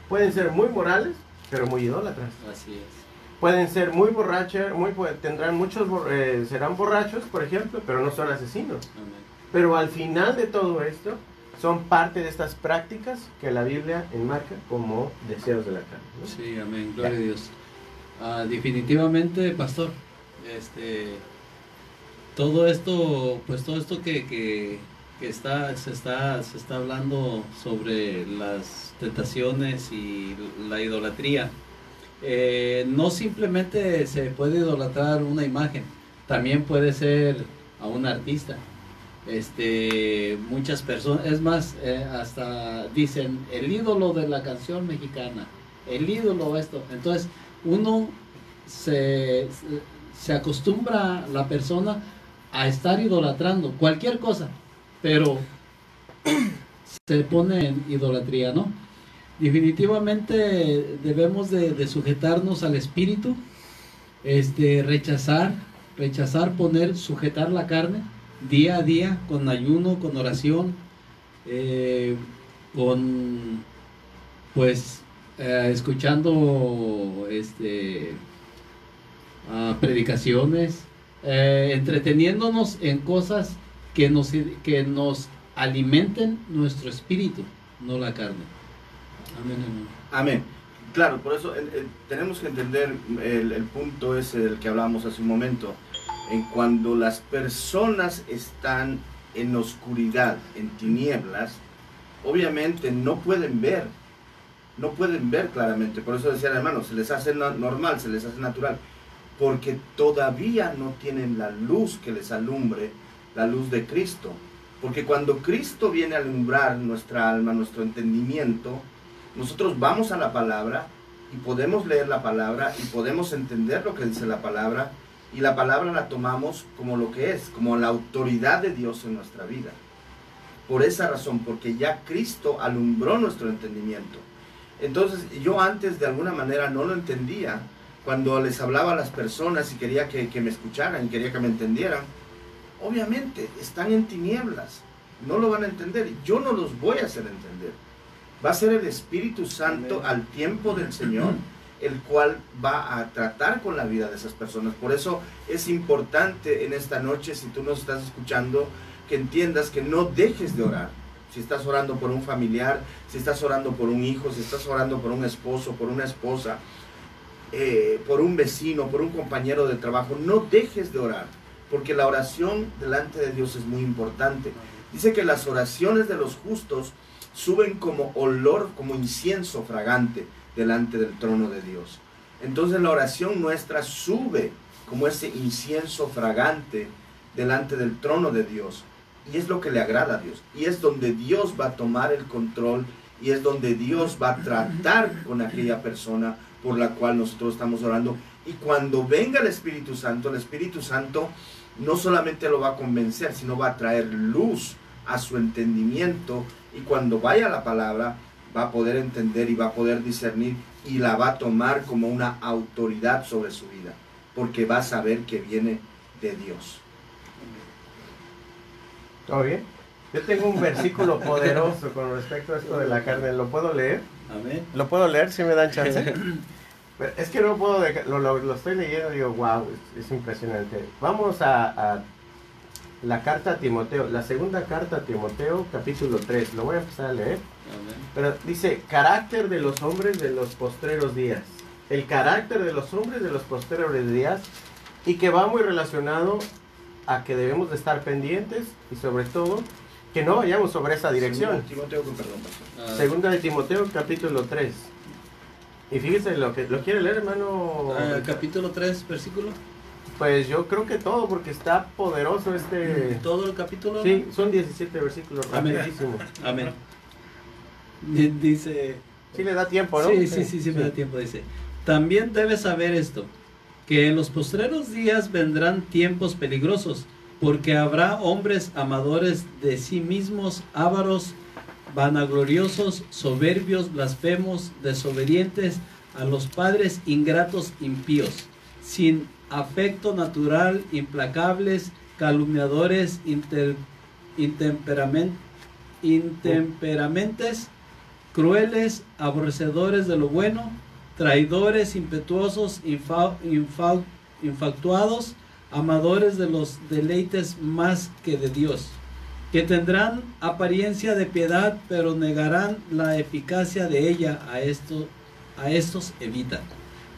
Pueden ser muy morales, pero muy idólatras. Así es. Pueden ser muy borrachos, tendrán muchos, serán borrachos, por ejemplo, pero no son asesinos. Amén. Pero al final de todo esto, son parte de estas prácticas que la Biblia enmarca como deseos de la carne, ¿no? Sí, amén, gloria a Dios. Definitivamente, pastor, todo esto, pues todo esto que se está hablando sobre las tentaciones y la idolatría, no simplemente se puede idolatrar una imagen, también puede ser a un artista. Muchas personas, es más, hasta dicen el ídolo de la canción mexicana, el ídolo esto. Entonces uno se acostumbra, la persona, a estar idolatrando cualquier cosa, pero se pone en idolatría, ¿no? Definitivamente debemos de sujetarnos al Espíritu, rechazar, sujetar la carne día a día, con ayuno, con oración, escuchando predicaciones, entreteniéndonos en cosas que nos alimenten nuestro espíritu, no la carne. Amén, hermano. Amén. Claro, por eso tenemos que entender el punto ese del que hablamos hace un momento. En cuando las personas están en oscuridad, en tinieblas, obviamente no pueden ver claramente. Por eso decía el hermano, se les hace normal, se les hace natural, porque todavía no tienen la luz que les alumbre, la luz de Cristo. Porque cuando Cristo viene a alumbrar nuestra alma, nuestro entendimiento, nosotros vamos a la palabra y podemos leer la palabra y podemos entender lo que dice la palabra, y la palabra la tomamos como lo que es, como la autoridad de Dios en nuestra vida. Por esa razón, porque ya Cristo alumbró nuestro entendimiento. Entonces yo antes de alguna manera no lo entendía. Cuando les hablaba a las personas y quería que me escucharan y quería que me entendieran, obviamente están en tinieblas, no lo van a entender, yo no los voy a hacer entender. Va a ser el Espíritu Santo al tiempo del Señor, el cual va a tratar con la vida de esas personas. Por eso es importante en esta noche, si tú nos estás escuchando, que entiendas que no dejes de orar. Si estás orando por un familiar, si estás orando por un hijo, si estás orando por un esposo, por una esposa, por un vecino, por un compañero de trabajo, no dejes de orar, porque la oración delante de Dios es muy importante. Dice que las oraciones de los justos suben como olor, como incienso fragante delante del trono de Dios. Entonces la oración nuestra sube como ese incienso fragante delante del trono de Dios, y es lo que le agrada a Dios, y es donde Dios va a tomar el control, y es donde Dios va a tratar con aquella persona por la cual nosotros estamos orando. Y cuando venga el Espíritu Santo no solamente lo va a convencer, sino va a traer luz a su entendimiento, y cuando vaya a la palabra va a poder entender y va a poder discernir, y la va a tomar como una autoridad sobre su vida, porque va a saber que viene de Dios. ¿Todo bien? Yo tengo un versículo poderoso con respecto a esto de la carne. ¿Lo puedo leer? Amén. ¿Lo puedo leer si me dan chance? Pero es que no puedo dejar, lo estoy leyendo y digo, wow, es impresionante. Vamos a la carta a Timoteo, la segunda carta a Timoteo, capítulo 3. Lo voy a empezar a leer. Amén. Pero dice, carácter de los hombres de los postreros días. El carácter de los hombres de los postreros días, y que va muy relacionado a que debemos de estar pendientes y sobre todo que no vayamos sobre esa dirección. Timoteo, perdón, pastor. Segunda de Timoteo, capítulo 3. Y fíjese lo quiere leer, hermano. Capítulo 3, versículo. Pues yo creo que todo, porque está poderoso Todo el capítulo. Sí, son 17 versículos, Amén. rapidísimo. Amén. Dice. Sí le da tiempo, ¿no? Sí, me da tiempo, dice. También debes saber esto, que en los postreros días vendrán tiempos peligrosos, porque habrá hombres amadores de sí mismos, ávaros, vanagloriosos, soberbios, blasfemos, desobedientes a los padres, ingratos, impíos, sin afecto natural, implacables, calumniadores, intemperamentes, crueles, aborrecedores de lo bueno, traidores, impetuosos, infatuados, amadores de los deleites más que de Dios, que tendrán apariencia de piedad, pero negarán la eficacia de ella. A estos evita,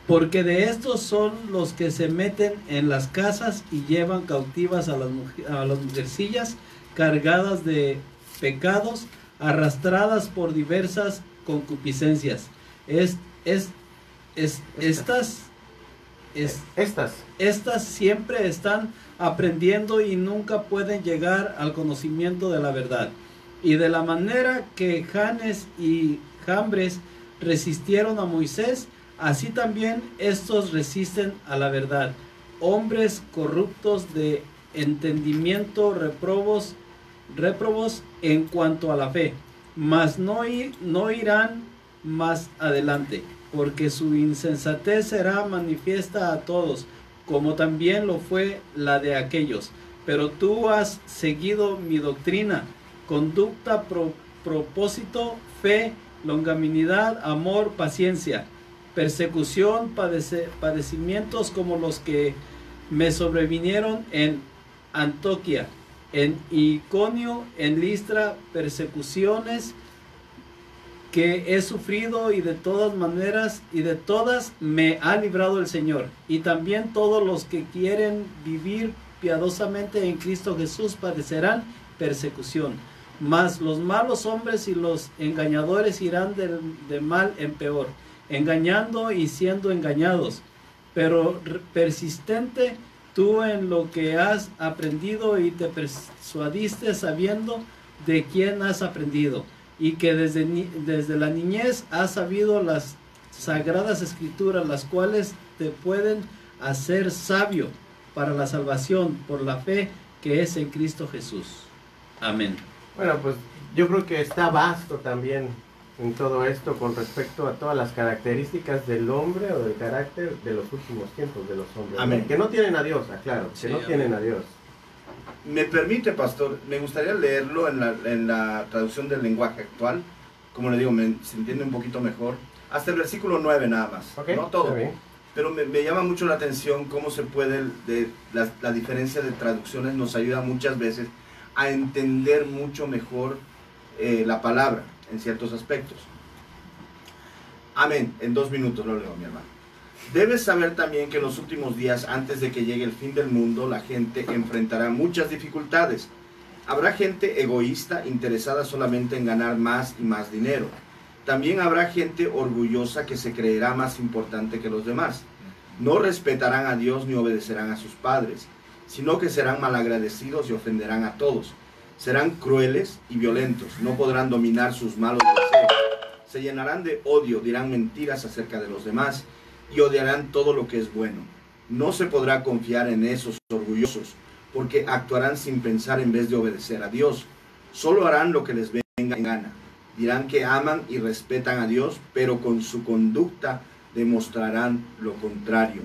porque de estos son los que se meten en las casas y llevan cautivas a las mujercillas cargadas de pecados, arrastradas por diversas concupiscencias. Estas siempre están aprendiendo y nunca pueden llegar al conocimiento de la verdad. Y de la manera que Janes y Jambres resistieron a Moisés, así también estos resisten a la verdad. Hombres corruptos de entendimiento, réprobos en cuanto a la fe, mas no irán más adelante, porque su insensatez será manifiesta a todos, como también lo fue la de aquellos. Pero tú has seguido mi doctrina, conducta, propósito, fe, longanimidad, amor, paciencia, persecución, padecimientos como los que me sobrevinieron en Antioquía, en Iconio, en Listra, persecuciones que he sufrido, y de todas maneras y de todas me ha librado el Señor. Y también todos los que quieren vivir piadosamente en Cristo Jesús padecerán persecución. Mas los malos hombres y los engañadores irán de mal en peor, engañando y siendo engañados. Pero persistente tú en lo que has aprendido y te persuadiste sabiendo de quién has aprendido, y que desde la niñez has sabido las sagradas escrituras, las cuales te pueden hacer sabio para la salvación por la fe que es en Cristo Jesús. Amén. Bueno, pues yo creo que está vasto también en todo esto con respecto a todas las características del hombre o del carácter de los últimos tiempos de los hombres. Amén. Que no tienen a Dios, aclaro, que Sí, no amén. tienen a Dios. Me permite, pastor, me gustaría leerlo en la traducción del lenguaje actual. Como le digo, se entiende un poquito mejor. Hasta el versículo 9 nada más. Ok, No todo. está bien. Pero me llama mucho la atención cómo se puede, la diferencia de traducciones nos ayuda muchas veces a entender mucho mejor la palabra en ciertos aspectos. Amén. En 2 minutos lo leo, mi hermano. Debes saber también que en los últimos días, antes de que llegue el fin del mundo, la gente enfrentará muchas dificultades. Habrá gente egoísta, interesada solamente en ganar más y más dinero. También habrá gente orgullosa que se creerá más importante que los demás. No respetarán a Dios ni obedecerán a sus padres, sino que serán malagradecidos y ofenderán a todos. Serán crueles y violentos, no podrán dominar sus malos deseos. Se llenarán de odio, dirán mentiras acerca de los demás y odiarán todo lo que es bueno. No se podrá confiar en esos orgullosos, porque actuarán sin pensar en vez de obedecer a Dios. Solo harán lo que les venga en gana. Dirán que aman y respetan a Dios, pero con su conducta demostrarán lo contrario.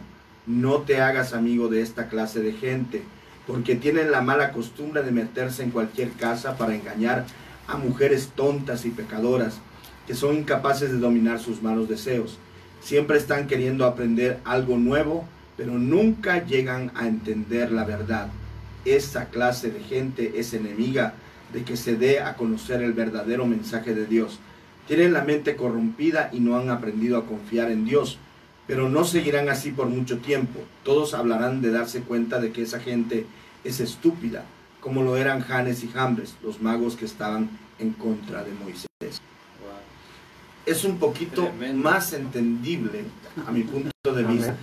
No te hagas amigo de esta clase de gente, porque tienen la mala costumbre de meterse en cualquier casa para engañar a mujeres tontas y pecadoras, que son incapaces de dominar sus malos deseos. Siempre están queriendo aprender algo nuevo, pero nunca llegan a entender la verdad. esa clase de gente es enemiga de que se dé a conocer el verdadero mensaje de Dios. Tienen la mente corrompida y no han aprendido a confiar en Dios, pero no seguirán así por mucho tiempo. Todos hablarán de darse cuenta de que esa gente es estúpida, como lo eran Janes y Jambres, los magos que estaban en contra de Moisés. Es un poquito más entendible a mi punto de vista.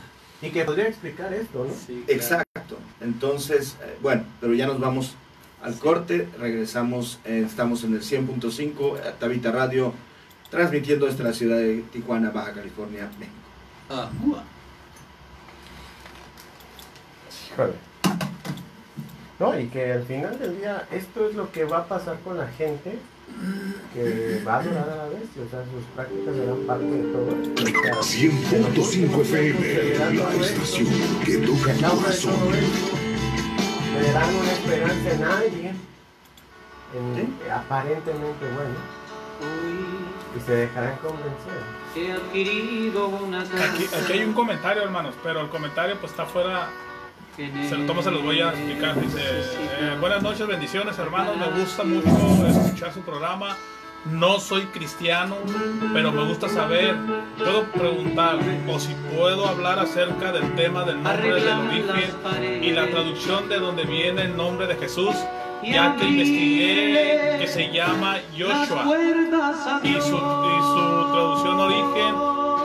Y que podría explicar esto, ¿no? Sí, claro. Exacto. Entonces, bueno, pero ya nos vamos al corte, regresamos, estamos en el 100.5, Tabita Radio, transmitiendo desde la ciudad de Tijuana, Baja California, México. Ah, Híjole. No, y que al final del día esto es lo que va a pasar con la gente que va a adorar a la bestia, o sea, sus prácticas serán parte de todo esto. O sea, 100.5 FM, la estación que toca tu corazón. Le darán una esperanza en alguien, aparentemente bueno, y se dejarán convencer. Aquí hay un comentario, hermanos, pero el comentario pues está fuera. ¿Cómo se los voy a explicar? Dice, buenas noches, bendiciones, hermanos, me gusta mucho escuchar su programa. No soy cristiano, pero me gusta saber, puedo preguntar o si puedo hablar acerca del tema del nombre del origen y la traducción de donde viene el nombre de Jesús, ya que investigué que se llama Joshua y su traducción origen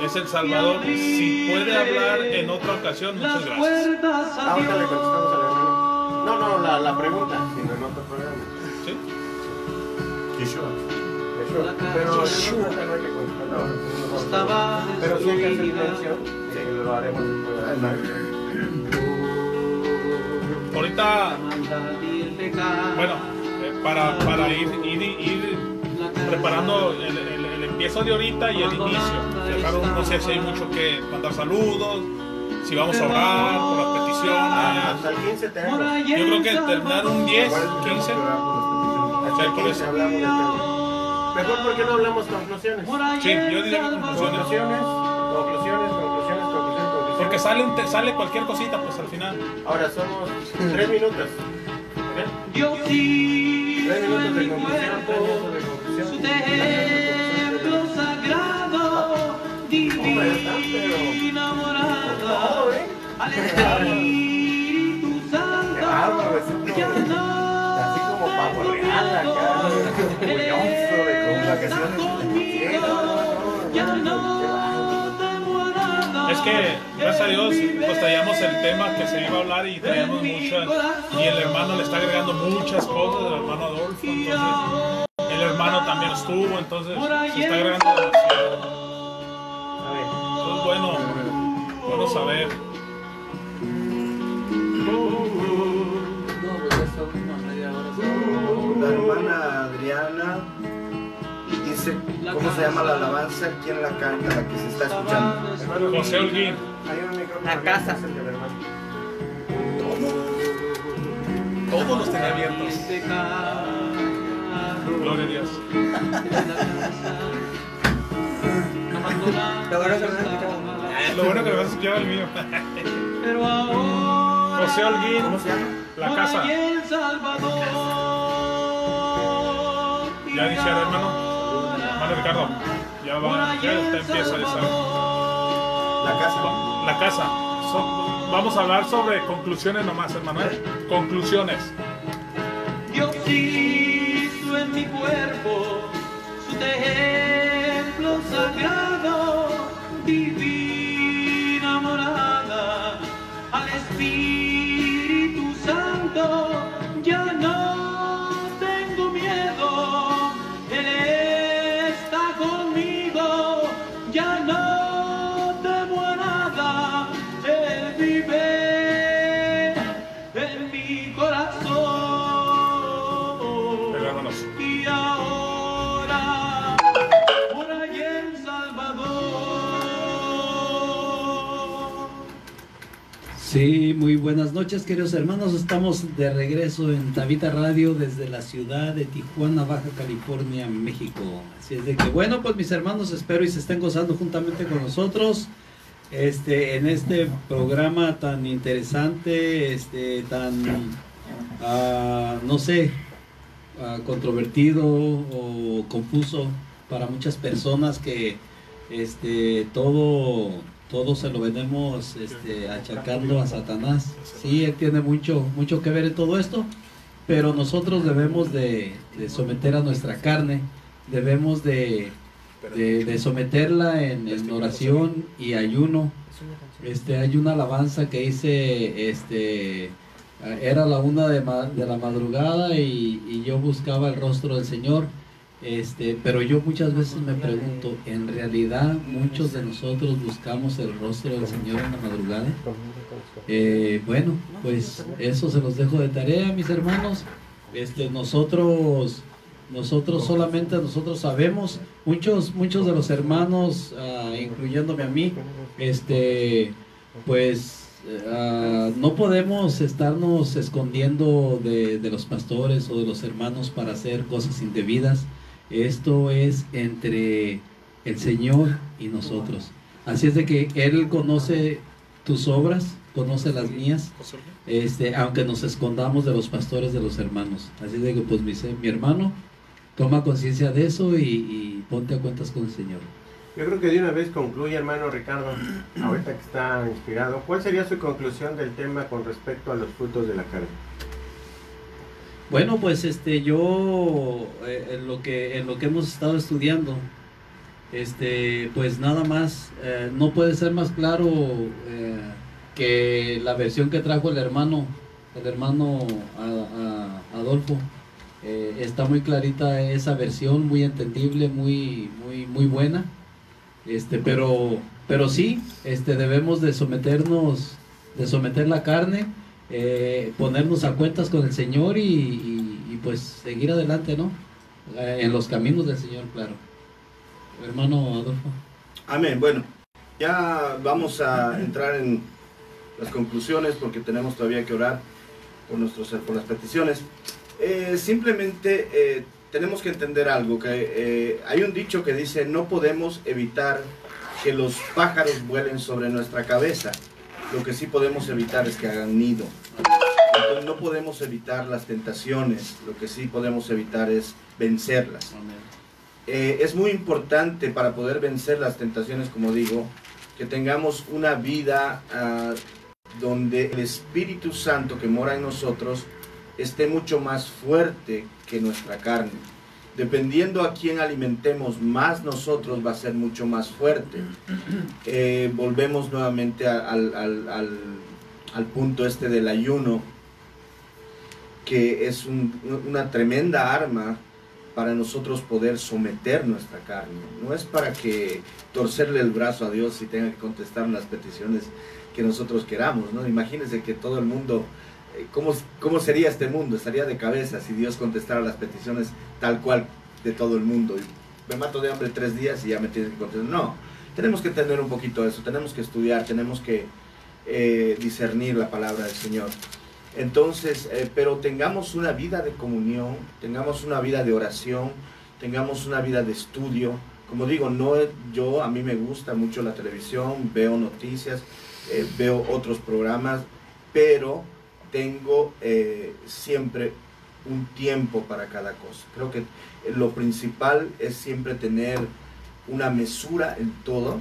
es El Salvador. Si puede hablar en otra ocasión, muchas gracias. Ahorita le contestamos al hermano. No, la pregunta, sino en otro programa. ¿Sí? Yeshua. Pero no hay que contestar. Pero sí hay que hacer mención, que lo haremos después. Ahorita, bueno, para ir preparando el empiezo de ahorita y el inicio. Claro, no sé si hay mucho que mandar saludos, si vamos a orar por las peticiones. Hasta el 15 tenemos. Yo creo que terminar un 10, 15. Hasta el 15 hablamos del tema. Mejor porque no hablamos conclusiones. Sí, yo diría que conclusiones. Conclusiones. Porque sale cualquier cosita, pues al final. Ahora somos 3 minutos. ¿Ok? 3 minutos de conclusión, 3 minutos de conclusión. Hombre, está, pero... todo, ¿eh? Qué bárbaro, es así como pavo real acá, orgulloso de congregaciones. Es que, gracias a Dios, pues traíamos el tema que se iba a hablar y traíamos muchas, y el hermano le está agregando muchas cosas, el hermano Adolfo, entonces, el hermano también estuvo, entonces, se está agregando demasiado. Entonces, bueno saber. La hermana Adriana dice, ¿cómo se llama la alabanza? ¿Quién la canta? La que se está escuchando. José Holguín. La casa. Todos los tenía abiertos. Gloria a Dios. Lo bueno que me vas a escuchar el mío. José Holguín. ¿Cómo se llama? La casa. Ya dice hermano Ricardo. Ya empieza esa. La casa. La casa. Vamos a hablar sobre conclusiones nomás, hermano. Conclusiones. Dios hizo en mi cuerpo su templo sagrado, divina morada, al Espíritu Santo ya no tengo miedo, Él está conmigo, ya no temo a nada, Él vive en mi corazón. Y ahora por allí en Salvador. Sí, muy buenas noches, queridos hermanos. Estamos de regreso en Tabita Radio desde la ciudad de Tijuana, Baja California, México. Así es de que, bueno, pues mis hermanos, espero y se estén gozando juntamente con nosotros en este programa tan interesante, tan no sé, controvertido o confuso para muchas personas que todo se lo venimos achacando a Satanás. Sí, él tiene mucho que ver en todo esto, pero nosotros debemos de someter a nuestra carne, debemos de someterla en oración y ayuno. Hay una alabanza que dice, era la 1 de la madrugada y yo buscaba el rostro del Señor. Pero yo muchas veces me pregunto, ¿en realidad muchos de nosotros buscamos el rostro del Señor en la madrugada? Bueno, pues eso se los dejo de tarea, mis hermanos. Nosotros solamente nosotros sabemos, muchos de los hermanos, incluyéndome a mí, pues no podemos estarnos escondiendo de los pastores o de los hermanos para hacer cosas indebidas. Esto es entre el Señor y nosotros. Así es de que Él conoce tus obras, conoce las mías, aunque nos escondamos de los pastores, de los hermanos. Así es de que pues mi hermano, toma conciencia de eso y ponte a cuentas con el Señor. Yo creo que de una vez concluye, hermano Ricardo, ahorita que está inspirado. ¿Cuál sería su conclusión del tema con respecto a los frutos de la carne? Bueno, pues yo en lo que hemos estado estudiando, pues nada más, no puede ser más claro que la versión que trajo el hermano Adolfo. Está muy clarita esa versión, muy entendible, muy buena. Pero sí, debemos de someter la carne, ponernos a cuentas con el Señor y pues seguir adelante, ¿no? En los caminos del Señor, claro. Hermano Adolfo. Amén. Bueno, ya vamos a entrar en las conclusiones porque tenemos todavía que orar por las peticiones. Simplemente tenemos que entender algo, que hay un dicho que dice: no podemos evitar que los pájaros vuelen sobre nuestra cabeza, lo que sí podemos evitar es que hagan nido. Entonces no podemos evitar las tentaciones, lo que sí podemos evitar es vencerlas. Es muy importante para poder vencer las tentaciones, como digo, que tengamos una vida donde el Espíritu Santo que mora en nosotros esté mucho más fuerte que nuestra carne. Dependiendo a quién alimentemos más nosotros, va a ser mucho más fuerte. Volvemos nuevamente al punto del ayuno, que es una tremenda arma para nosotros poder someter nuestra carne. No es para que torcerle el brazo a Dios y tenga que contestar las peticiones que nosotros queramos, ¿no? Imagínense que todo el mundo... ¿Cómo sería este mundo? Estaría de cabeza si Dios contestara las peticiones tal cual de todo el mundo. Me mato de hambre 3 días y ya me tienes que contestar. No, tenemos que entender un poquito eso, tenemos que estudiar, tenemos que discernir la palabra del Señor. Entonces, pero tengamos una vida de comunión, tengamos una vida de oración, tengamos una vida de estudio. Como digo, a mí me gusta mucho la televisión, veo noticias, veo otros programas, pero tengo siempre un tiempo para cada cosa. Creo que lo principal es siempre tener una mesura en todo,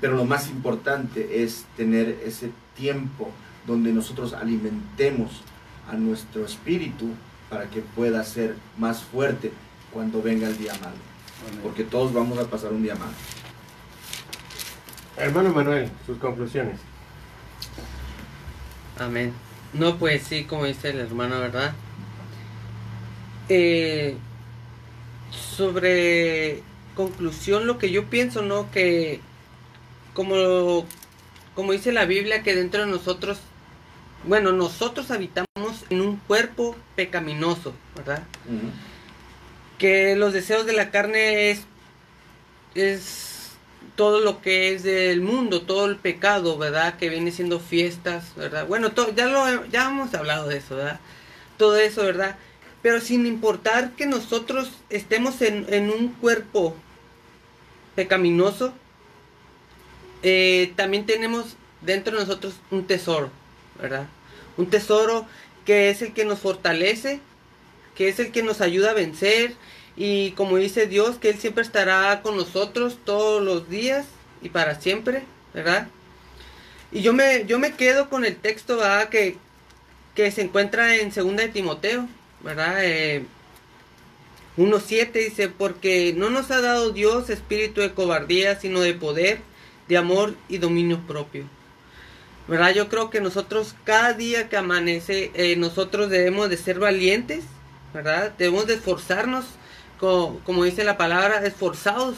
pero lo más importante es tener ese tiempo donde nosotros alimentemos a nuestro espíritu para que pueda ser más fuerte cuando venga el día malo. Amén. Porque todos vamos a pasar un día malo. Hermano Manuel, sus conclusiones. Amén. No, pues sí, como dice el hermano, ¿verdad? Sobre conclusión, lo que yo pienso, ¿no? Que como dice la Biblia, que dentro de nosotros, bueno, nosotros habitamos en un cuerpo pecaminoso, ¿verdad? Uh-huh. Que los deseos de la carne es todo lo que es del mundo, todo el pecado, ¿verdad? Que viene siendo fiestas, ¿verdad? Bueno, ya hemos hablado de eso, ¿verdad? Todo eso, ¿verdad? Pero sin importar que nosotros estemos en un cuerpo pecaminoso, también tenemos dentro de nosotros un tesoro, ¿verdad? un tesoro que es el que nos fortalece, que es el que nos ayuda a vencer, y como dice Dios, que Él siempre estará con nosotros todos los días y para siempre, ¿verdad? Y yo me quedo con el texto, ¿verdad? Que se encuentra en 2 de Timoteo, ¿verdad? 1:7 dice, porque no nos ha dado Dios espíritu de cobardía, sino de poder, de amor y dominio propio. ¿Verdad? Yo creo que nosotros cada día que amanece, nosotros debemos de ser valientes, ¿verdad? Debemos de esforzarnos, como dice la palabra, esforzados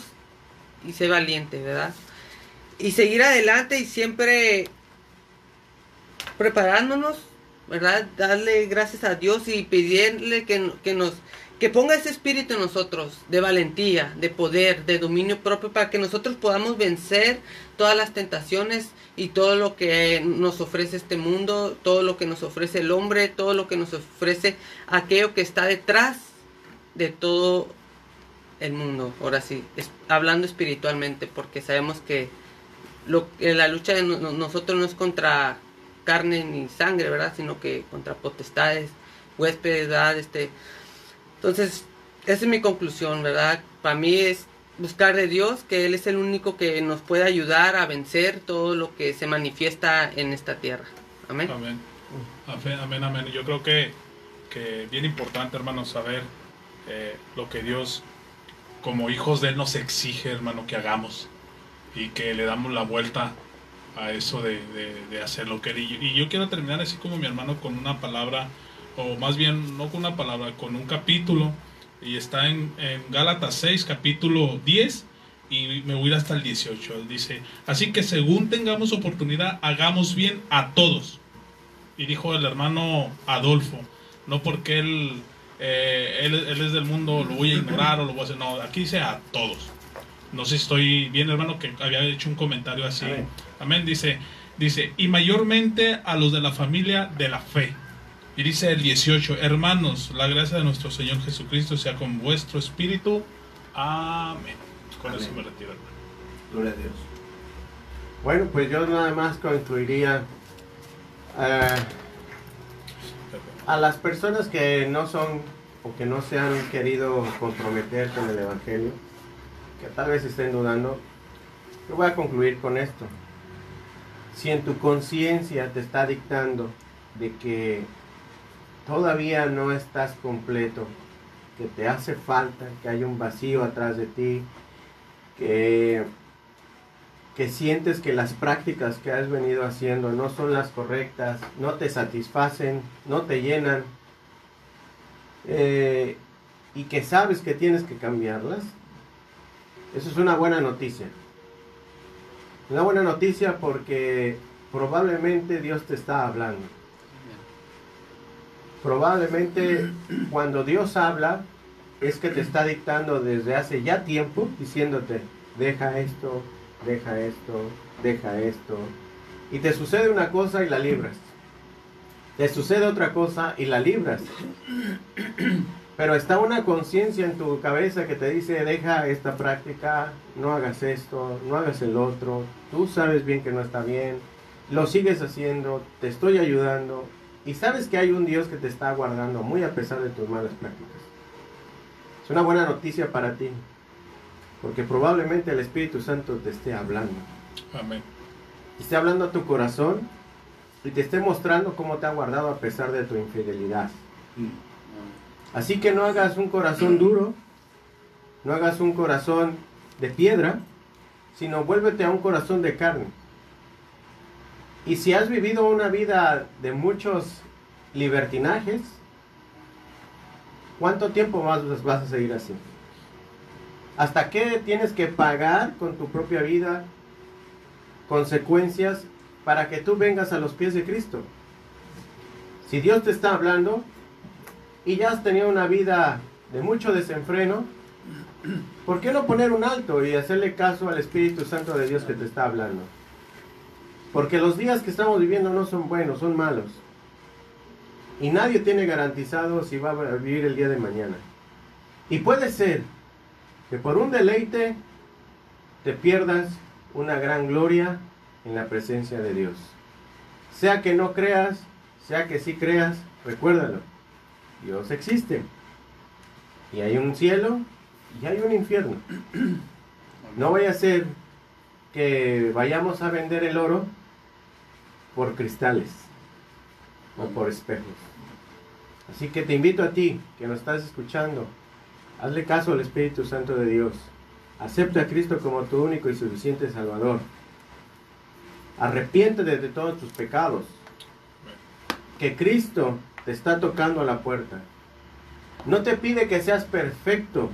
y ser valientes, ¿verdad? Y seguir adelante y siempre preparándonos, ¿verdad? Darle gracias a Dios y pedirle que ponga ese espíritu en nosotros, de valentía, de poder, de dominio propio, para que nosotros podamos vencer todas las tentaciones y todo lo que nos ofrece este mundo, todo lo que nos ofrece el hombre, todo lo que nos ofrece aquello que está detrás de todo el mundo. Ahora sí, hablando espiritualmente, porque sabemos que la lucha de nosotros no es contra carne ni sangre, ¿verdad? Sino que contra potestades, huéspedes, ¿verdad? Entonces, esa es mi conclusión, ¿verdad? Para mí es buscar de Dios, que Él es el único que nos puede ayudar a vencer todo lo que se manifiesta en esta tierra. Amén. Amén, amén. Yo creo que bien importante, hermano, saber lo que Dios, como hijos de Él, nos exige, hermano, que hagamos, y que le damos la vuelta a eso de hacer lo que Él. Y yo quiero terminar así como mi hermano con una palabra, o más bien no con una palabra, con un capítulo, y está en Gálatas 6, capítulo 10, y me voy a ir hasta el 18. Dice, así que según tengamos oportunidad, hagamos bien a todos. Y dijo el hermano Adolfo, no porque él es del mundo, lo voy a ignorar o lo voy a hacer, no, aquí dice a todos. No sé si estoy bien, hermano, que había hecho un comentario así. Amén. Amén. Dice, y mayormente a los de la familia de la fe. Y dice el 18, hermanos, la gracia de nuestro Señor Jesucristo sea con vuestro espíritu. Amén. Con Amén. Eso me retiro, hermano. Gloria a Dios. Bueno, pues yo nada más concluiría a las personas que no son o que no se han querido comprometer con el Evangelio, que tal vez estén dudando. Yo voy a concluir con esto. Si en tu conciencia te está dictando de que todavía no estás completo, que te hace falta, que hay un vacío atrás de ti, que sientes que las prácticas que has venido haciendo no son las correctas, no te satisfacen, no te llenan, y que sabes que tienes que cambiarlas, eso es una buena noticia. Una buena noticia porque probablemente Dios te está hablando. Probablemente cuando Dios habla es que te está dictando desde hace ya tiempo, diciéndote, deja esto, deja esto, deja esto. Y te sucede una cosa y la libras. Te sucede otra cosa y la libras. Pero está una conciencia en tu cabeza que te dice, deja esta práctica, no hagas esto, no hagas el otro. Tú sabes bien que no está bien, lo sigues haciendo, te estoy ayudando. Y sabes que hay un Dios que te está guardando muy a pesar de tus malas prácticas. Es una buena noticia para ti, porque probablemente el Espíritu Santo te esté hablando. Amén. Te esté hablando a tu corazón y te esté mostrando cómo te ha guardado a pesar de tu infidelidad. Así que no hagas un corazón duro, no hagas un corazón de piedra, sino vuélvete a un corazón de carne. Y si has vivido una vida de muchos libertinajes, ¿cuánto tiempo más vas a seguir así? ¿Hasta qué tienes que pagar con tu propia vida consecuencias para que tú vengas a los pies de Cristo? Si Dios te está hablando y ya has tenido una vida de mucho desenfreno, ¿por qué no poner un alto y hacerle caso al Espíritu Santo de Dios que te está hablando? Porque los días que estamos viviendo no son buenos, son malos. Y nadie tiene garantizado si va a vivir el día de mañana. Y puede ser que por un deleite te pierdas una gran gloria en la presencia de Dios. Sea que no creas, Sea que sí creas, recuérdalo, Dios existe. Y hay un cielo y hay un infierno. No vaya a ser que vayamos a vender el oro por cristales o por espejos. Así que te invito a ti, que nos estás escuchando, hazle caso al Espíritu Santo de Dios. Acepta a Cristo como tu único y suficiente Salvador. Arrepiéntete de todos tus pecados. Que Cristo te está tocando a la puerta. No te pide que seas perfecto.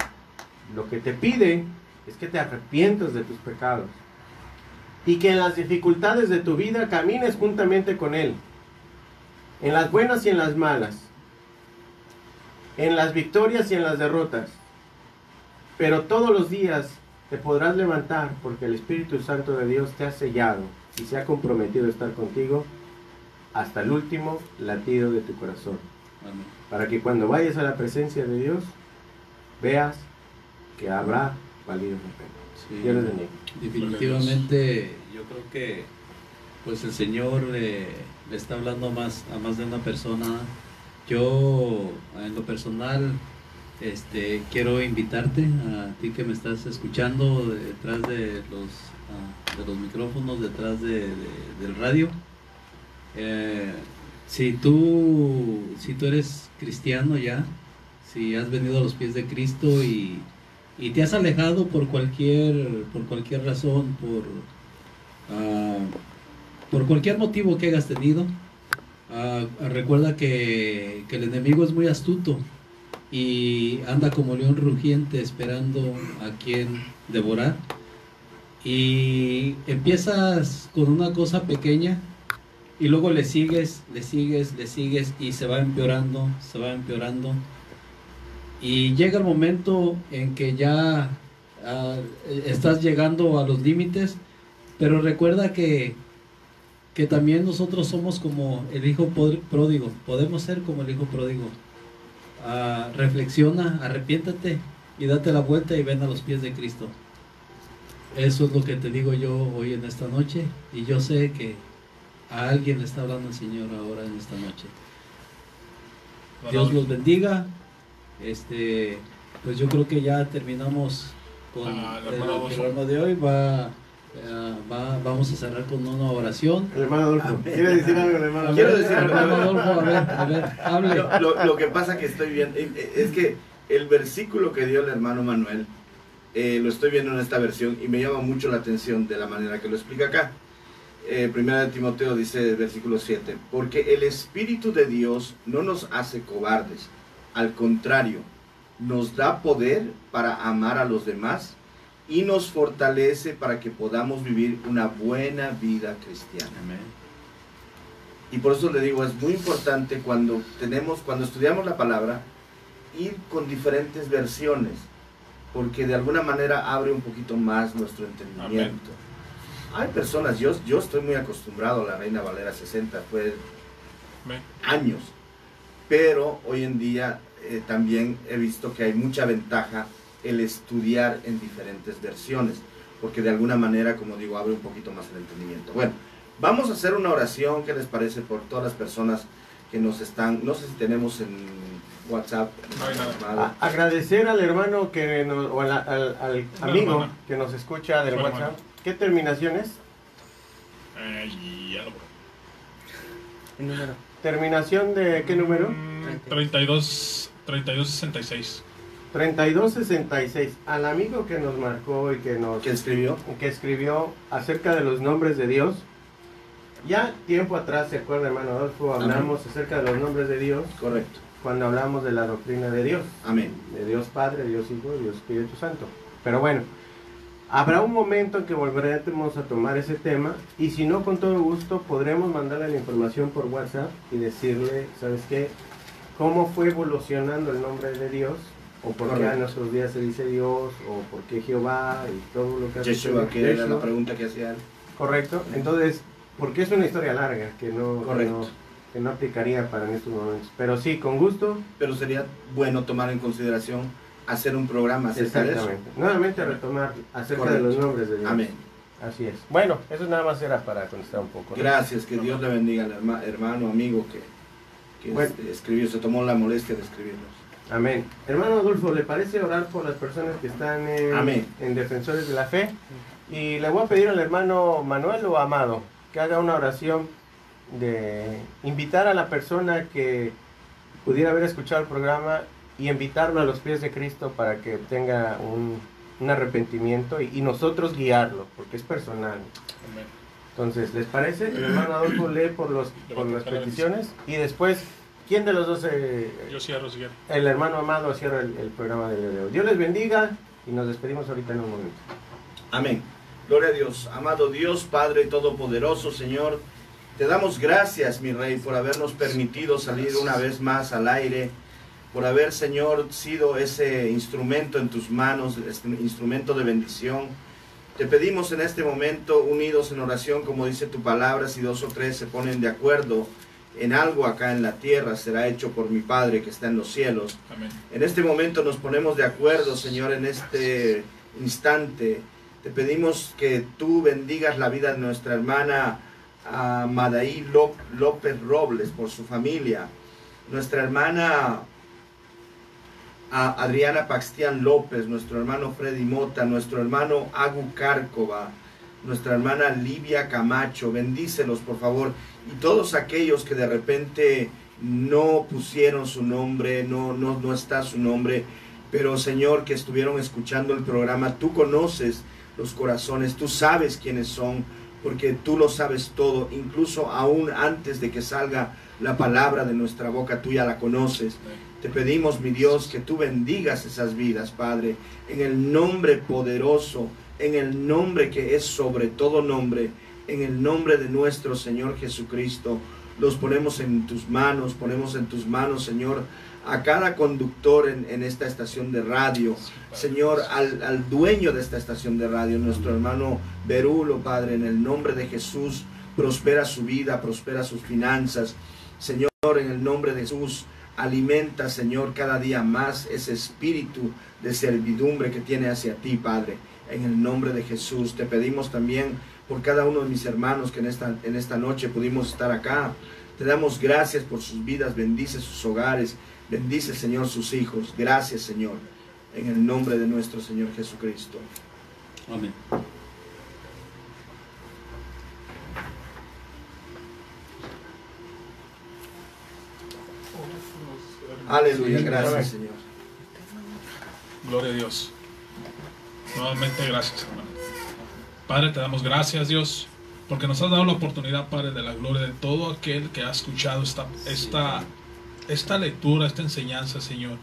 Lo que te pide es que te arrepientas de tus pecados. Y que en las dificultades de tu vida camines juntamente con Él. En las buenas y en las malas. En las victorias y en las derrotas. Pero todos los días te podrás levantar porque el Espíritu Santo de Dios te ha sellado y se ha comprometido a estar contigo hasta el último latido de tu corazón. Amén. Para que cuando vayas a la presencia de Dios, veas que habrá valido la pena. Sí. Dios les bendiga. Definitivamente yo creo que pues el Señor le está hablando a más de una persona. Yo en lo personal quiero invitarte a ti que me estás escuchando detrás de los micrófonos, detrás del radio. Si tú eres cristiano ya, si has venido a los pies de Cristo y te has alejado por cualquier razón, por cualquier motivo que hayas tenido, recuerda que el enemigo es muy astuto y anda como león rugiente esperando a quien devorar. Y empiezas con una cosa pequeña y luego le sigues y se va empeorando. Y llega el momento en que ya estás llegando a los límites, pero recuerda que también nosotros somos como el hijo pródigo, podemos ser como el hijo pródigo. Reflexiona, arrepiéntate y date la vuelta y ven a los pies de Cristo. Eso es lo que te digo yo hoy en esta noche, y yo sé que a alguien le está hablando el Señor ahora en esta noche. Dios los bendiga. Pues yo creo que ya terminamos con el programa de hoy. Vamos a cerrar con una oración. El hermano Adolfo, ¿quiere decir algo, hermano? Quiero decir algo. Hermano Adolfo, a ver, hable. Lo que pasa que estoy viendo es que el versículo que dio el hermano Manuel, lo estoy viendo en esta versión y me llama mucho la atención de la manera que lo explica acá. Primera de Timoteo dice, versículo 7, porque el Espíritu de Dios no nos hace cobardes, al contrario, nos da poder para amar a los demás y nos fortalece para que podamos vivir una buena vida cristiana. Amén. Y por eso le digo, es muy importante cuando estudiamos la palabra, ir con diferentes versiones, porque de alguna manera abre un poquito más nuestro entendimiento. Hay personas, yo estoy muy acostumbrado a la Reina Valera 60, fue años, pero hoy en día también he visto que hay mucha ventaja el estudiar en diferentes versiones, porque de alguna manera, como digo, abre un poquito más el entendimiento. Bueno, vamos a hacer una oración, ¿qué les parece? Por todas las personas que nos están, no sé si tenemos en WhatsApp. Agradecer al hermano o al amigo que nos escucha del WhatsApp. Hermano. ¿Qué terminación es? Ya lo ¿El número? ¿Terminación de qué número? 3266. 3266. Al amigo que nos marcó y que escribió acerca de los nombres de Dios. Ya tiempo atrás, ¿se acuerda, hermano Adolfo? Hablamos acerca de los nombres de Dios. Correcto. Cuando hablamos de la doctrina de Dios. Amén. De Dios Padre, Dios Hijo y Dios Espíritu Santo. Pero bueno, habrá un momento en que volveremos a tomar ese tema, y si no, con todo gusto podremos mandarle la información por WhatsApp y decirle, ¿sabes qué? ¿Cómo fue evolucionando el nombre de Dios? O por qué en nuestros días se dice Dios, o por qué Jehová, y todo lo que hace. Yeshua, que era la pregunta que hacía él. Correcto. Entonces, porque es una historia larga que no aplicaría para en estos momentos. Pero sí, con gusto. Pero sería bueno tomar en consideración hacer un programa acerca de eso. Nuevamente retomar acerca de los nombres de Dios. Amén. Así es. Bueno, eso nada más era para contestar un poco, ¿no? Gracias, que Dios le bendiga al hermano, amigo que que Bueno. escribió, se tomó la molestia de escribirlos. Amén. Hermano Adolfo, ¿le parece orar por las personas que están Amén. en Defensores de la Fe? Y le voy a pedir al hermano Manuel o Amado que haga una oración de invitar a la persona que pudiera haber escuchado el programa y invitarlo a los pies de Cristo para que tenga un arrepentimiento y nosotros guiarlo, porque es personal. Entonces, ¿les parece? El hermano Adolfo lee por las peticiones y después, ¿quién de los dos? Yo cierro, si quiere. El hermano Amado cierra el programa de hoy. Dios les bendiga y nos despedimos ahorita en un momento. Amén. Gloria a Dios. Amado Dios, Padre Todopoderoso, Señor, te damos gracias, mi Rey, por habernos permitido salir una vez más al aire, por haber, Señor, sido ese instrumento en tus manos, este instrumento de bendición. Te pedimos en este momento, unidos en oración, como dice tu palabra, si 2 o 3 se ponen de acuerdo en algo acá en la tierra, será hecho por mi Padre que está en los cielos. Amén. En este momento nos ponemos de acuerdo, Señor, en este instante. Te pedimos que tú bendigas la vida de nuestra hermana Madaí López Robles por su familia, nuestra hermana Adriana Paxtián López, nuestro hermano Freddy Mota, nuestro hermano Agu Cárcova, nuestra hermana Livia Camacho. Bendícelos, por favor, y todos aquellos que de repente no pusieron su nombre, no está su nombre, pero Señor, que estuvieron escuchando el programa, tú conoces los corazones, tú sabes quiénes son, porque tú lo sabes todo, incluso aún antes de que salga la palabra de nuestra boca, tú ya la conoces. Te pedimos, mi Dios, que tú bendigas esas vidas, Padre, en el nombre poderoso, en el nombre que es sobre todo nombre, en el nombre de nuestro Señor Jesucristo. Los ponemos en tus manos, Señor, a cada conductor en esta estación de radio, Señor, al dueño de esta estación de radio, nuestro hermano Berulo, Padre, en el nombre de Jesús, prospera su vida, prospera sus finanzas, Señor, en el nombre de Jesús, alimenta, Señor, cada día más ese espíritu de servidumbre que tiene hacia ti, Padre, en el nombre de Jesús. Te pedimos también por cada uno de mis hermanos que en esta noche pudimos estar acá. Te damos gracias por sus vidas, bendice sus hogares, bendice, Señor, sus hijos. Gracias, Señor, en el nombre de nuestro Señor Jesucristo. Amén. Aleluya, gracias, Señor. Gloria a Dios. Nuevamente, gracias, hermano. Padre, te damos gracias, Dios, porque nos has dado la oportunidad, Padre, de la gloria de todo aquel que ha escuchado esta lectura, esta enseñanza, Señor.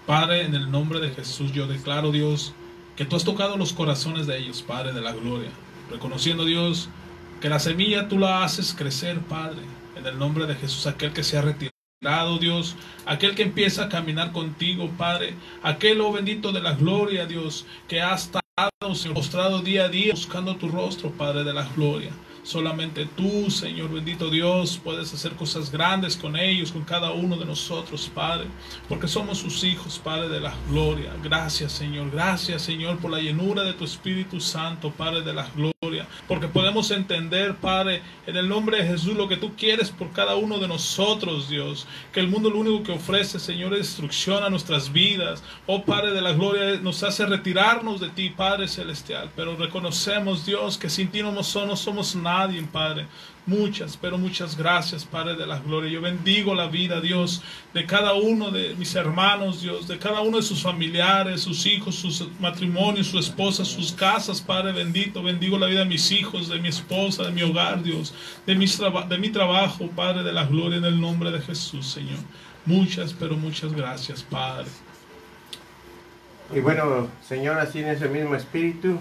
Padre, en el nombre de Jesús, yo declaro, Dios, que tú has tocado los corazones de ellos, Padre, de la gloria. Reconociendo, Dios, que la semilla tú la haces crecer, Padre, en el nombre de Jesús, aquel que se ha retirado, Dios, aquel que empieza a caminar contigo, Padre, aquel, oh bendito de la gloria, Dios, que ha estado, Señor, postrado día a día buscando tu rostro, Padre de la gloria. Solamente tú, Señor bendito Dios, puedes hacer cosas grandes con ellos, con cada uno de nosotros, Padre, porque somos sus hijos, Padre de la gloria. Gracias, Señor, por la llenura de tu Espíritu Santo, Padre de la gloria, porque podemos entender, Padre, en el nombre de Jesús, lo que tú quieres por cada uno de nosotros, Dios, que el mundo lo único que ofrece, Señor, es destrucción a nuestras vidas. Oh, Padre de la gloria, nos hace retirarnos de ti, Padre celestial, pero reconocemos, Dios, que sin ti no somos nadie, Padre. Muchas, pero muchas gracias, Padre de la gloria. Yo bendigo la vida, Dios, de cada uno de mis hermanos, Dios, de cada uno de sus familiares, sus hijos, sus matrimonios, su esposa, sus casas, Padre bendito. Bendigo la vida de mis hijos, de mi esposa, de mi hogar, Dios, de mi trabajo, Padre de la gloria, en el nombre de Jesús, Señor. Muchas, pero muchas gracias, Padre. Y bueno, Señor, así en ese mismo espíritu,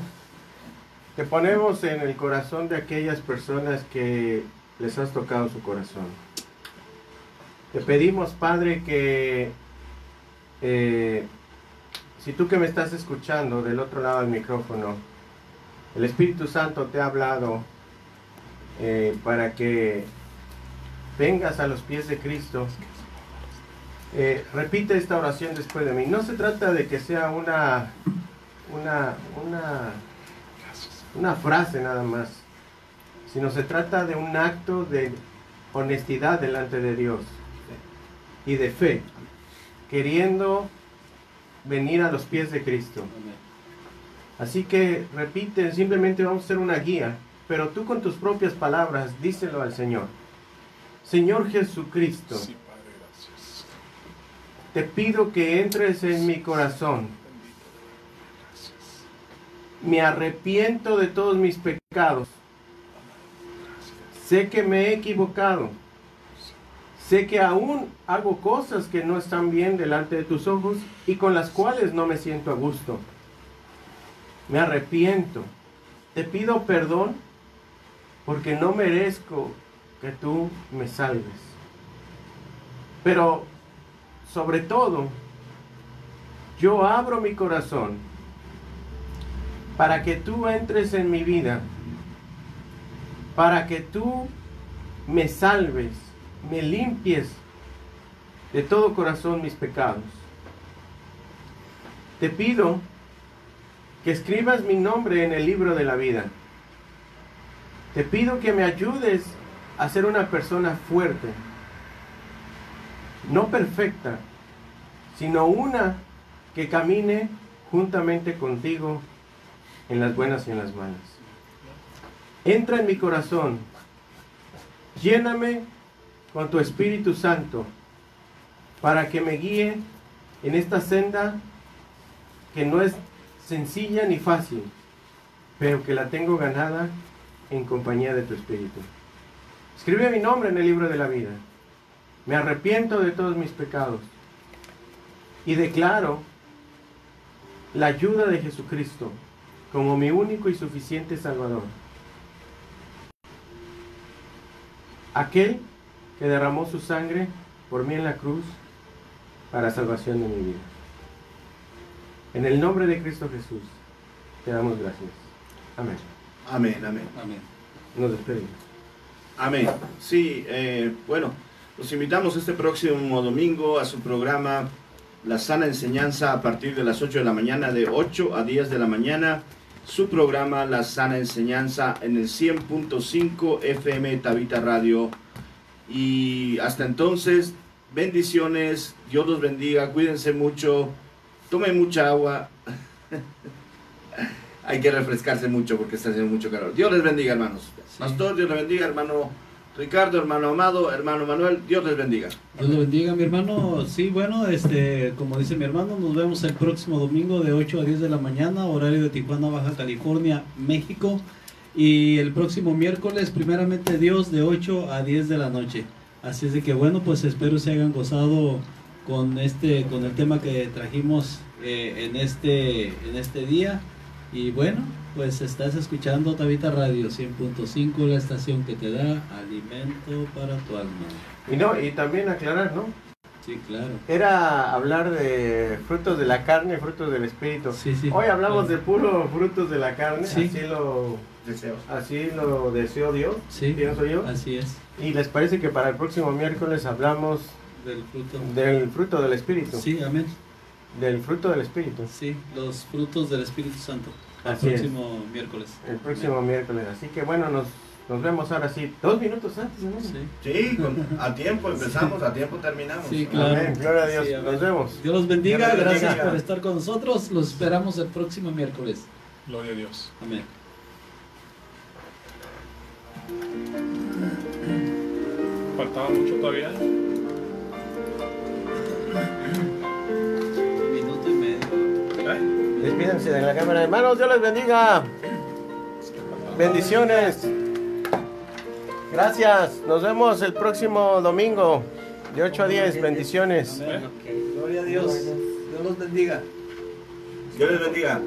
te ponemos en el corazón de aquellas personas que les has tocado su corazón. Te pedimos, Padre, que si tú que me estás escuchando del otro lado del micrófono, el Espíritu Santo te ha hablado para que vengas a los pies de Cristo, repite esta oración después de mí. No se trata de que sea una frase nada más, sino se trata de un acto de honestidad delante de Dios. y de fe, queriendo venir a los pies de Cristo. Amén. Así que repite, simplemente vamos a hacer una guía, pero tú con tus propias palabras díselo al Señor. Señor Jesucristo, Sí, Padre, gracias. te pido que entres en mi corazón. Me arrepiento de todos mis pecados. Sé que me he equivocado. Sé que aún hago cosas que no están bien delante de tus ojos y con las cuales no me siento a gusto. Me arrepiento. Te pido perdón porque no merezco que tú me salves. Pero sobre todo, yo abro mi corazón para que tú entres en mi vida, para que tú me salves, me limpies de todo corazón mis pecados. Te pido que escribas mi nombre en el libro de la vida. Te pido que me ayudes a ser una persona fuerte, no perfecta, sino una que camine juntamente contigo en las buenas y en las malas. Entra en mi corazón, lléname con tu Espíritu Santo para que me guíe en esta senda que no es sencilla ni fácil, pero que la tengo ganada en compañía de tu Espíritu. Escribe mi nombre en el libro de la vida. Me arrepiento de todos mis pecados y declaro la ayuda de Jesucristo como mi único y suficiente Salvador. Aquel que derramó su sangre por mí en la cruz para salvación de mi vida. En el nombre de Cristo Jesús, te damos gracias. Amén. Amén, amén. Amén. Nos despedimos. Amén. Sí, bueno, los invitamos este próximo domingo a su programa La Sana Enseñanza a partir de las 8 de la mañana, de 8 a 10 de la mañana. Su programa La Sana Enseñanza en el 100.5 FM Tabita Radio. Y hasta entonces, bendiciones, Dios los bendiga, cuídense mucho, tomen mucha agua. Hay que refrescarse mucho porque está haciendo mucho calor. Dios les bendiga, hermanos. Sí. Pastor, Dios les bendiga, hermano Ricardo, hermano Amado, hermano Manuel, Dios les bendiga. Dios lo bendiga, mi hermano. Sí, bueno, como dice mi hermano, nos vemos el próximo domingo de 8 a 10 de la mañana, horario de Tijuana, Baja California, México. Y el próximo miércoles, primeramente Dios, de 8 a 10 de la noche. Así es de que, bueno, pues espero se hayan gozado con el tema que trajimos en este día. Y bueno, pues estás escuchando Tabita Radio 100.5, la estación que te da alimento para tu alma. Y también aclarar, ¿no? Sí, claro. Era hablar de frutos de la carne, frutos del Espíritu. Sí, sí. Hoy hablamos Claro. de puro frutos de la carne, Sí. Deseos. así lo deseó Dios, Sí, pienso yo. así es. Y les parece que para el próximo miércoles hablamos Del fruto. del fruto del Espíritu. Sí, amén. Del fruto del Espíritu. Sí, los frutos del Espíritu Santo. El Así es. próximo miércoles. El próximo miércoles. Así que bueno, nos vemos ahora sí. 2 minutos antes, ¿no? Sí. Sí, a tiempo empezamos, a tiempo terminamos. Sí, claro. Amén. Gloria a Dios. Sí, amén. Nos vemos. Dios los bendiga, Dios los gracias bendiga. por estar con nosotros. Los esperamos el próximo miércoles. Gloria a Dios. Amén. Faltaba mucho todavía. Minuto y medio. Despídense de la cámara, hermanos. Dios les bendiga. Bendiciones. Gracias. Nos vemos el próximo domingo de 8 a 10. Bendiciones. Amén. Gloria a Dios. Dios los bendiga. Dios les bendiga.